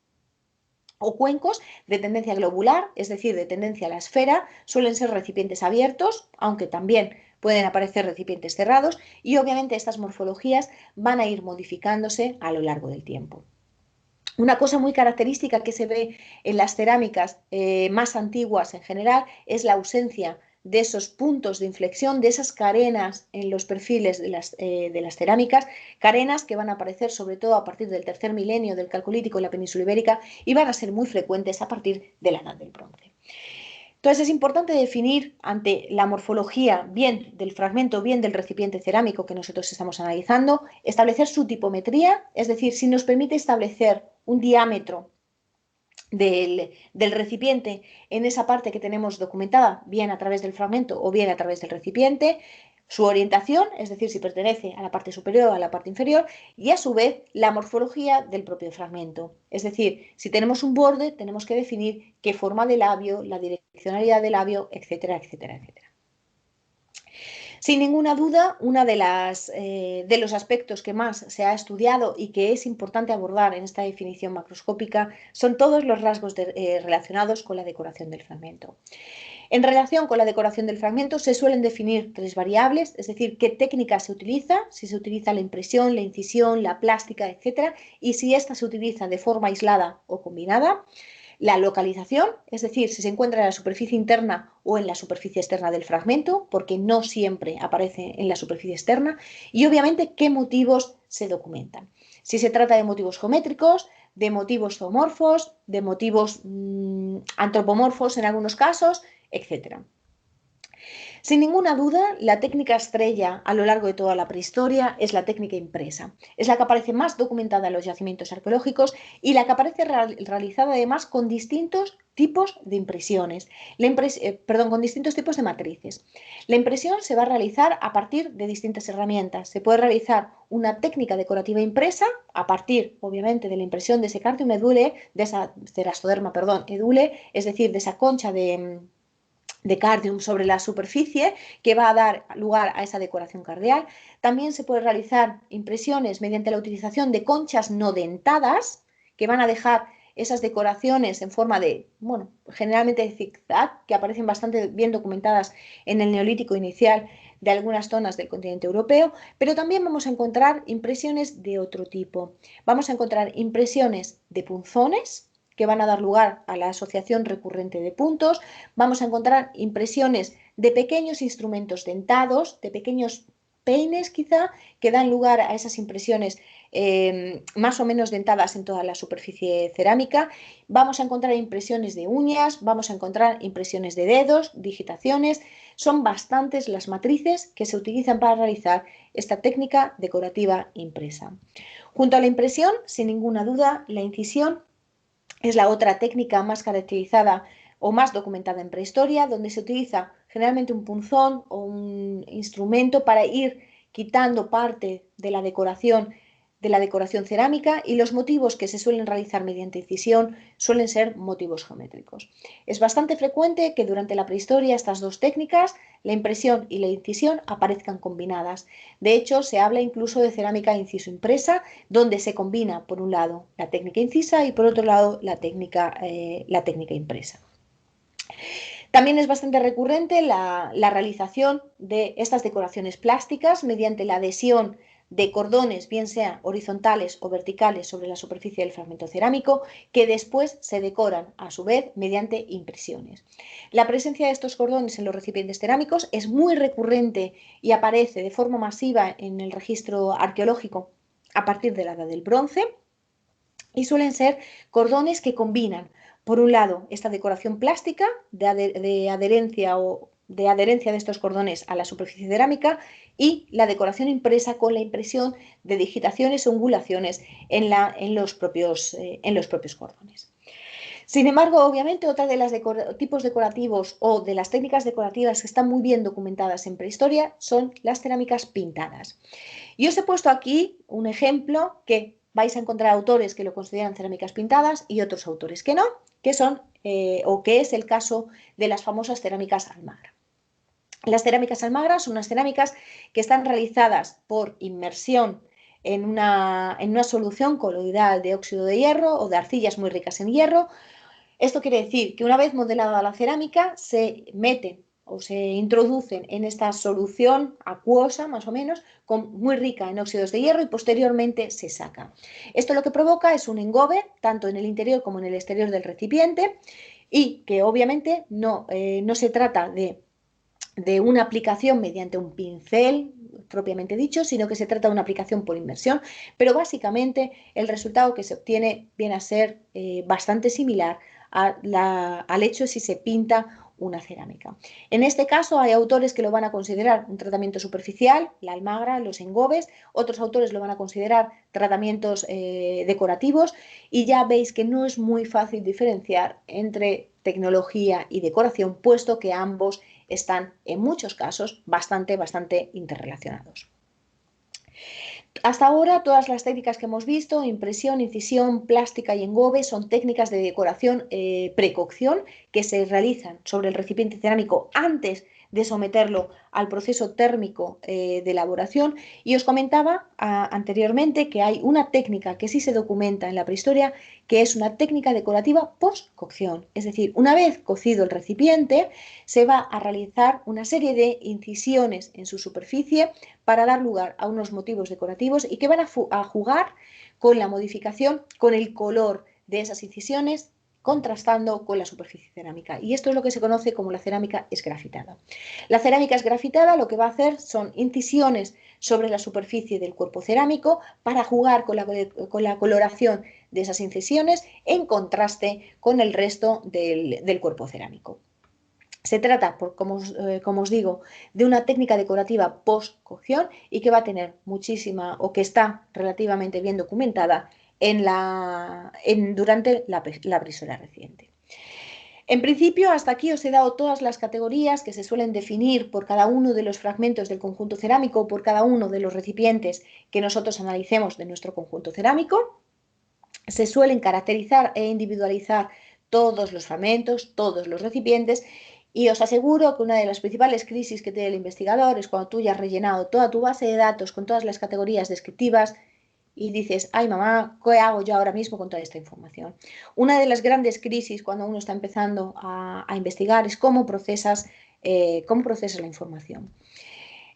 o cuencos de tendencia globular, es decir, de tendencia a la esfera, suelen ser recipientes abiertos, aunque también pueden aparecer recipientes cerrados, y obviamente estas morfologías van a ir modificándose a lo largo del tiempo. Una cosa muy característica que se ve en las cerámicas más antiguas en general es la ausencia de esos puntos de inflexión, de esas carenas en los perfiles de las cerámicas, carenas que van a aparecer sobre todo a partir del tercer milenio del Calcolítico en la península ibérica y van a ser muy frecuentes a partir de la Edad del Bronce. Entonces es importante definir ante la morfología bien del fragmento, bien del recipiente cerámico que nosotros estamos analizando, establecer su tipometría, es decir, si nos permite establecer un diámetro del recipiente en esa parte que tenemos documentada, bien a través del fragmento o bien a través del recipiente, su orientación, es decir, si pertenece a la parte superior o a la parte inferior, y a su vez la morfología del propio fragmento. Es decir, si tenemos un borde, tenemos que definir qué forma de labio, la direccionalidad del labio, etcétera, etcétera, etcétera. Sin ninguna duda, uno de los aspectos que más se ha estudiado y que es importante abordar en esta definición macroscópica son todos los rasgos relacionados con la decoración del fragmento. En relación con la decoración del fragmento se suelen definir tres variables, es decir, qué técnica se utiliza, si se utiliza la impresión, la incisión, la plástica, etcétera, y si esta se utiliza de forma aislada o combinada. La localización, es decir, si se encuentra en la superficie interna o en la superficie externa del fragmento, porque no siempre aparece en la superficie externa, y obviamente qué motivos se documentan. Si se trata de motivos geométricos, de motivos zoomorfos, de motivos antropomorfos en algunos casos, etc. Sin ninguna duda, la técnica estrella a lo largo de toda la prehistoria es la técnica impresa. Es la que aparece más documentada en los yacimientos arqueológicos y la que aparece realizada además con distintos tipos de impresiones, con distintos tipos de matrices. La impresión se va a realizar a partir de distintas herramientas. Se puede realizar una técnica decorativa impresa a partir, obviamente, de la impresión de ese cartium edule, de esa cerastoderma, edule, es decir, de esa concha de de cardium sobre la superficie que va a dar lugar a esa decoración cardial. También se puede realizar impresiones mediante la utilización de conchas no dentadas que van a dejar esas decoraciones en forma de, bueno, generalmente de zigzag, que aparecen bastante bien documentadas en el Neolítico inicial de algunas zonas del continente europeo, pero también vamos a encontrar impresiones de otro tipo. Vamos a encontrar impresiones de punzones, que van a dar lugar a la asociación recurrente de puntos. Vamos a encontrar impresiones de pequeños instrumentos dentados, de pequeños peines quizá, que dan lugar a esas impresiones más o menos dentadas en toda la superficie cerámica. Vamos a encontrar impresiones de uñas, vamos a encontrar impresiones de dedos, digitaciones. Son bastantes las matrices que se utilizan para realizar esta técnica decorativa impresa. Junto a la impresión, sin ninguna duda, la incisión es la otra técnica más caracterizada o más documentada en prehistoria, donde se utiliza generalmente un punzón o un instrumento para ir quitando parte de la decoración cerámica, y los motivos que se suelen realizar mediante incisión suelen ser motivos geométricos. Es bastante frecuente que durante la prehistoria estas dos técnicas, la impresión y la incisión, aparezcan combinadas. De hecho, se habla incluso de cerámica inciso impresa, donde se combina por un lado la técnica incisa y por otro lado la técnica impresa. También es bastante recurrente la realización de estas decoraciones plásticas mediante la adhesión de cordones, bien sean horizontales o verticales, sobre la superficie del fragmento cerámico, que después se decoran a su vez mediante impresiones. La presencia de estos cordones en los recipientes cerámicos es muy recurrente y aparece de forma masiva en el registro arqueológico a partir de la Edad del Bronce, y suelen ser cordones que combinan, por un lado, esta decoración plástica de adherencia de estos cordones a la superficie cerámica, y la decoración impresa con la impresión de digitaciones o ungulaciones en los propios cordones. Sin embargo, obviamente, otra de los tipos decorativos o de las técnicas decorativas que están muy bien documentadas en prehistoria son las cerámicas pintadas. Y os he puesto aquí un ejemplo que vais a encontrar autores que lo consideran cerámicas pintadas y otros autores que no, que son que es el caso de las famosas cerámicas Almagra. Las cerámicas Almagra son unas cerámicas que están realizadas por inmersión en una solución coloidal de óxido de hierro o de arcillas muy ricas en hierro. Esto quiere decir que una vez modelada la cerámica, se meten o se introducen en esta solución acuosa, más o menos, muy rica en óxidos de hierro, y posteriormente se saca. Esto lo que provoca es un engobe, tanto en el interior como en el exterior del recipiente, y que obviamente no se trata de una aplicación mediante un pincel propiamente dicho, sino que se trata de una aplicación por inmersión, pero básicamente el resultado que se obtiene viene a ser bastante similar al hecho si se pinta una cerámica. En este caso hay autores que lo van a considerar un tratamiento superficial, la almagra, los engobes; otros autores lo van a considerar tratamientos decorativos, y ya veis que no es muy fácil diferenciar entre tecnología y decoración, puesto que ambos están en muchos casos bastante interrelacionados. Hasta ahora, todas las técnicas que hemos visto, impresión, incisión, plástica y engobe, son técnicas de decoración precocción, que se realizan sobre el recipiente cerámico antes de someterlo al proceso térmico de elaboración. Y os comentaba anteriormente que hay una técnica que sí se documenta en la prehistoria, que es una técnica decorativa post-cocción. Es decir, una vez cocido el recipiente, se va a realizar una serie de incisiones en su superficie para dar lugar a unos motivos decorativos, y que van a jugar con la modificación, con el color de esas incisiones, contrastando con la superficie cerámica. Y esto es lo que se conoce como la cerámica esgrafitada. La cerámica esgrafitada lo que va a hacer son incisiones sobre la superficie del cuerpo cerámico para jugar con la coloración de esas incisiones en contraste con el resto del cuerpo cerámico. Se trata, como os digo, de una técnica decorativa post-cocción, y que va a tener muchísima, o que está relativamente bien documentada durante la prehistoria reciente. En principio, hasta aquí os he dado todas las categorías que se suelen definir por cada uno de los fragmentos del conjunto cerámico, por cada uno de los recipientes que nosotros analicemos de nuestro conjunto cerámico. Se suelen caracterizar e individualizar todos los fragmentos, todos los recipientes, Y os aseguro que una de las principales crisis que tiene el investigador es cuando tú ya has rellenado toda tu base de datos con todas las categorías descriptivas y dices, ay mamá, ¿qué hago yo ahora mismo con toda esta información? Una de las grandes crisis cuando uno está empezando a investigar es cómo procesas la información.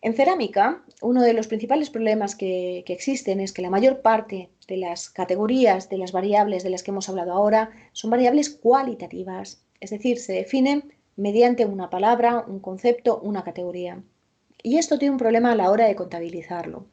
En cerámica, uno de los principales problemas que existen es que la mayor parte de las categorías, de las variables de las que hemos hablado ahora, son variables cualitativas, es decir, se definen mediante una palabra, un concepto, una categoría. Y esto tiene un problema a la hora de contabilizarlo.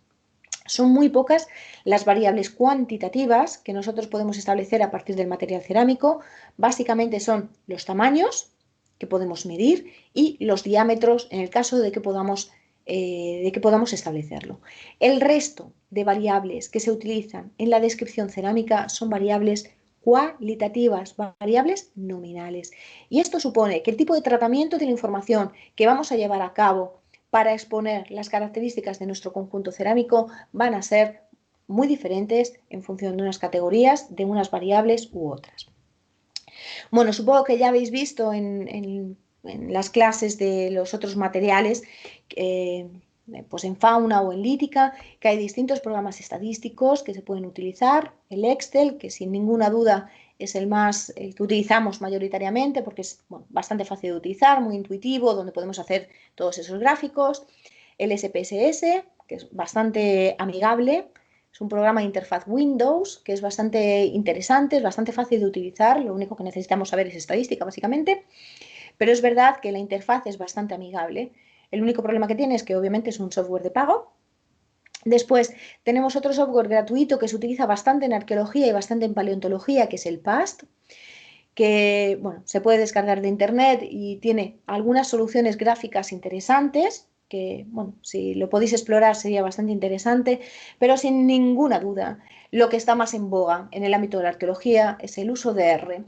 Son muy pocas las variables cuantitativas que nosotros podemos establecer a partir del material cerámico. Básicamente son los tamaños que podemos medir y los diámetros en el caso de que podamos establecerlo. El resto de variables que se utilizan en la descripción cerámica son variables cualitativas, variables nominales. Y esto supone que el tipo de tratamiento de la información que vamos a llevar a cabo para exponer las características de nuestro conjunto cerámico van a ser muy diferentes en función de unas categorías, de unas variables u otras. Bueno, supongo que ya habéis visto en las clases de los otros materiales, pues en fauna o en lítica, que hay distintos programas estadísticos que se pueden utilizar. El Excel, que sin ninguna duda es el que utilizamos mayoritariamente porque es bastante fácil de utilizar, muy intuitivo, donde podemos hacer todos esos gráficos. El SPSS, que es bastante amigable. Es un programa de interfaz Windows que es bastante interesante, es bastante fácil de utilizar. Lo único que necesitamos saber es estadística, básicamente. Pero es verdad que la interfaz es bastante amigable. El único problema que tiene es que obviamente es un software de pago. Después tenemos otro software gratuito que se utiliza bastante en arqueología y bastante en paleontología, que es el PAST, que se puede descargar de internet y tiene algunas soluciones gráficas interesantes, que si lo podéis explorar sería bastante interesante, pero sin ninguna duda lo que está más en boga en el ámbito de la arqueología es el uso de R.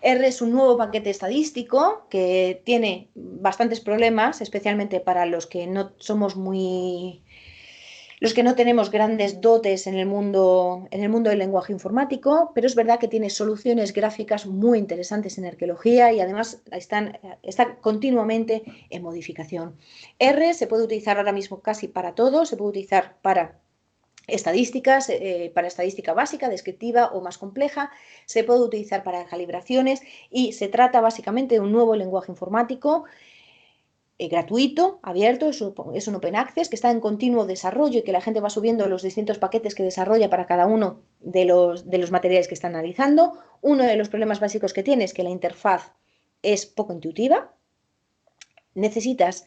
R es un nuevo paquete estadístico que tiene bastantes problemas, especialmente para los que no tenemos grandes dotes en el mundo del lenguaje informático, pero es verdad que tiene soluciones gráficas muy interesantes en arqueología y además está continuamente en modificación. R se puede utilizar ahora mismo casi para todo, se puede utilizar para estadísticas, para estadística básica, descriptiva o más compleja, se puede utilizar para calibraciones y se trata básicamente de un nuevo lenguaje informático gratuito, abierto, es un open access que está en continuo desarrollo y que la gente va subiendo los distintos paquetes que desarrolla para cada uno de los materiales que está analizando. Uno de los problemas básicos que tiene es que la interfaz es poco intuitiva. Necesitas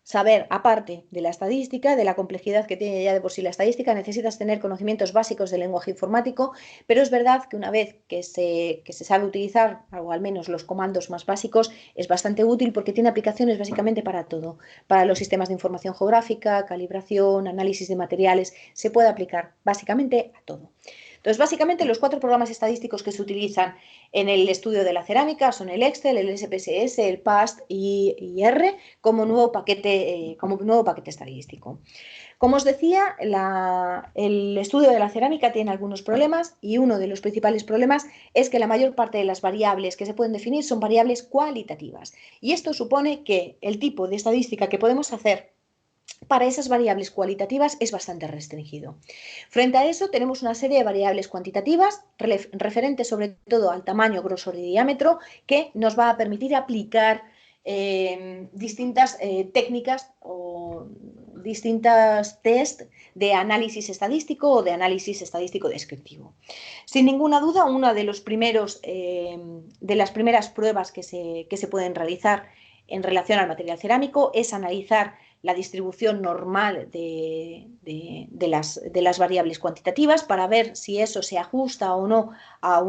saber, aparte de la estadística, de la complejidad que tiene ya de por sí la estadística, necesitas tener conocimientos básicos del lenguaje informático, pero es verdad que una vez que se sabe utilizar, o al menos los comandos más básicos, es bastante útil porque tiene aplicaciones básicamente para todo. Para los sistemas de información geográfica, calibración, análisis de materiales, se puede aplicar básicamente a todo. Entonces, básicamente los 4 programas estadísticos que se utilizan en el estudio de la cerámica son el Excel, el SPSS, el PAST y R como nuevo paquete estadístico. Como os decía, el estudio de la cerámica tiene algunos problemas y uno de los principales problemas es que la mayor parte de las variables que se pueden definir son variables cualitativas. Y esto supone que el tipo de estadística que podemos hacer para esas variables cualitativas es bastante restringido. Frente a eso tenemos una serie de variables cuantitativas referentes sobre todo al tamaño, grosor y diámetro que nos va a permitir aplicar distintas técnicas o distintas test de análisis estadístico o de análisis estadístico descriptivo. Sin ninguna duda, una de las primeras pruebas que se pueden realizar en relación al material cerámico es analizar la distribución normal de las variables cuantitativas para ver si eso se ajusta o no a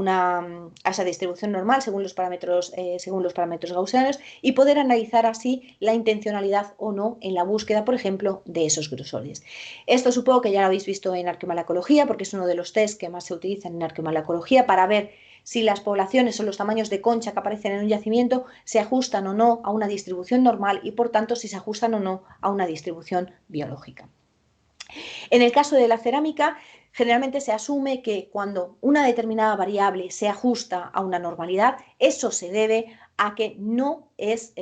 esa distribución normal según los parámetros gaussianos y poder analizar así la intencionalidad o no en la búsqueda, por ejemplo, de esos grosores. Esto supongo que ya lo habéis visto en arqueomalacología porque es uno de los test que más se utilizan en arqueomalacología para ver si las poblaciones o los tamaños de concha que aparecen en un yacimiento se ajustan o no a una distribución normal y, por tanto, si se ajustan o no a una distribución biológica. En el caso de la cerámica, generalmente se asume que cuando una determinada variable se ajusta a una normalidad, eso se debe a que no es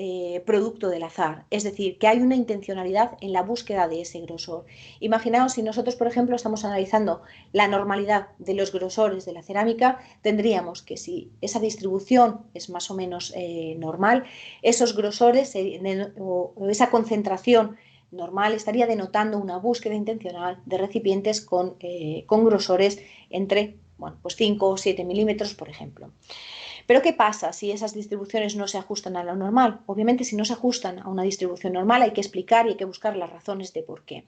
producto del azar, es decir, que hay una intencionalidad en la búsqueda de ese grosor. Imaginaos si nosotros, por ejemplo, estamos analizando la normalidad de los grosores de la cerámica, tendríamos que si esa distribución es más o menos normal, esos grosores o esa concentración normal estaría denotando una búsqueda intencional de recipientes con grosores entre bueno, pues 5 o 7 milímetros, por ejemplo. Pero ¿qué pasa si esas distribuciones no se ajustan a lo normal? Obviamente, si no se ajustan a una distribución normal, hay que explicar y hay que buscar las razones de por qué.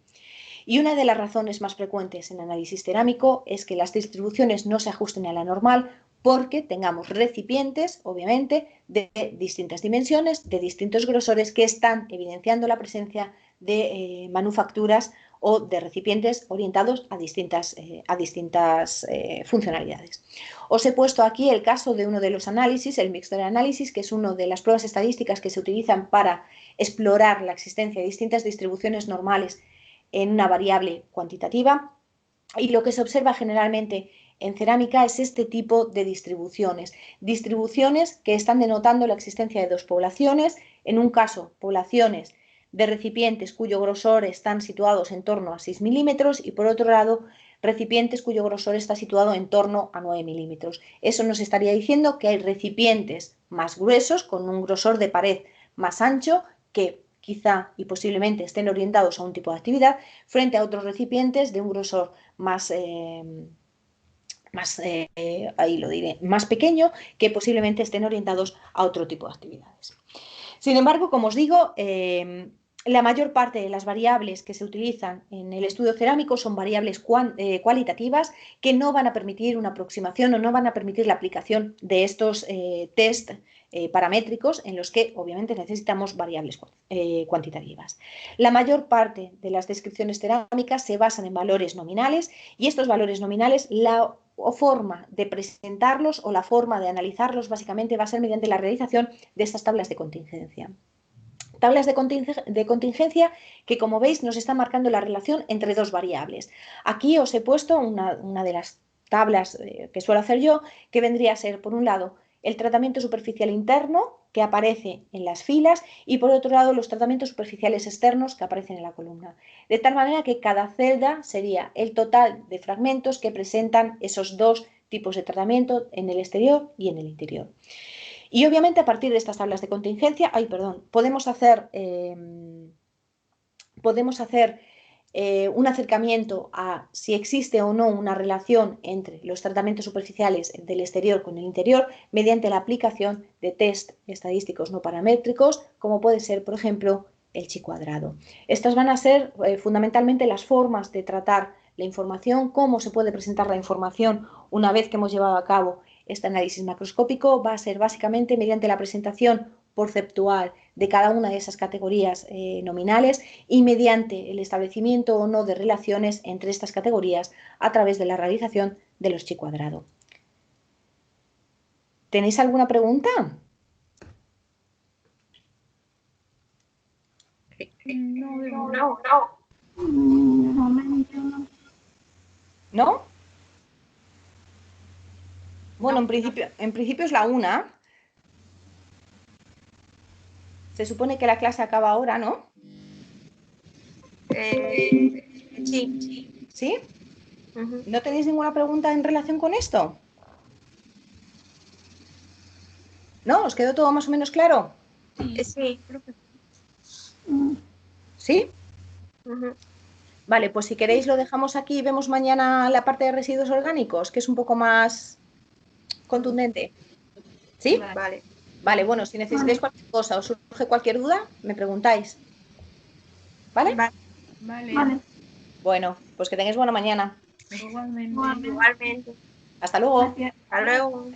Y una de las razones más frecuentes en análisis cerámico es que las distribuciones no se ajusten a la normal porque tengamos recipientes, obviamente, de distintas dimensiones, de distintos grosores que están evidenciando la presencia de manufacturas o de recipientes orientados a distintas funcionalidades. Os he puesto aquí el caso de uno de los análisis, el Mixed Análisis, que es una de las pruebas estadísticas que se utilizan para explorar la existencia de distintas distribuciones normales en una variable cuantitativa, y lo que se observa generalmente en cerámica es este tipo de distribuciones que están denotando la existencia de dos poblaciones, en un caso poblaciones de recipientes cuyo grosor están situados en torno a 6 milímetros y por otro lado recipientes cuyo grosor está situado en torno a 9 milímetros. Eso nos estaría diciendo que hay recipientes más gruesos con un grosor de pared más ancho que quizá y posiblemente estén orientados a un tipo de actividad frente a otros recipientes de un grosor ahí lo diré, más pequeño que posiblemente estén orientados a otro tipo de actividades. Sin embargo, como os digo, la mayor parte de las variables que se utilizan en el estudio cerámico son variables cualitativas que no van a permitir una aproximación o no van a permitir la aplicación de estos test paramétricos en los que obviamente necesitamos variables cuantitativas. La mayor parte de las descripciones cerámicas se basan en valores nominales y estos valores nominales, la forma de presentarlos o la forma de analizarlos básicamente va a ser mediante la realización de estas tablas de contingencia. Tablas de contingencia que, como veis, nos están marcando la relación entre dos variables. Aquí os he puesto una de las tablas que suelo hacer yo, que vendría a ser, por un lado, el tratamiento superficial interno que aparece en las filas y, por otro lado, los tratamientos superficiales externos que aparecen en la columna. De tal manera que cada celda sería el total de fragmentos que presentan esos dos tipos de tratamiento en el exterior y en el interior. Y obviamente a partir de estas tablas de contingencia, podemos hacer un acercamiento a si existe o no una relación entre los tratamientos superficiales del exterior con el interior mediante la aplicación de test estadísticos no paramétricos, como puede ser, por ejemplo, el chi cuadrado. Estas van a ser fundamentalmente las formas de tratar la información, cómo se puede presentar la información una vez que hemos llevado a cabo este análisis macroscópico. Va a ser básicamente mediante la presentación porcentual de cada una de esas categorías nominales y mediante el establecimiento o no de relaciones entre estas categorías a través de la realización de los chi cuadrado. ¿Tenéis alguna pregunta? ¿No? Bueno, en principio es la una. Se supone que la clase acaba ahora, ¿no? Sí. ¿Sí? ¿No tenéis ninguna pregunta en relación con esto? ¿No? ¿Os quedó todo más o menos claro? Sí. ¿Sí? Vale, pues si queréis lo dejamos aquí y vemos mañana la parte de residuos orgánicos, que es un poco más contundente. ¿Sí? Vale. Vale, bueno, si necesitáis cualquier cosa o surge cualquier duda, me preguntáis. ¿Vale? Vale. Bueno, pues que tengáis buena mañana. Igualmente. Igualmente. Hasta luego. Gracias. Hasta luego.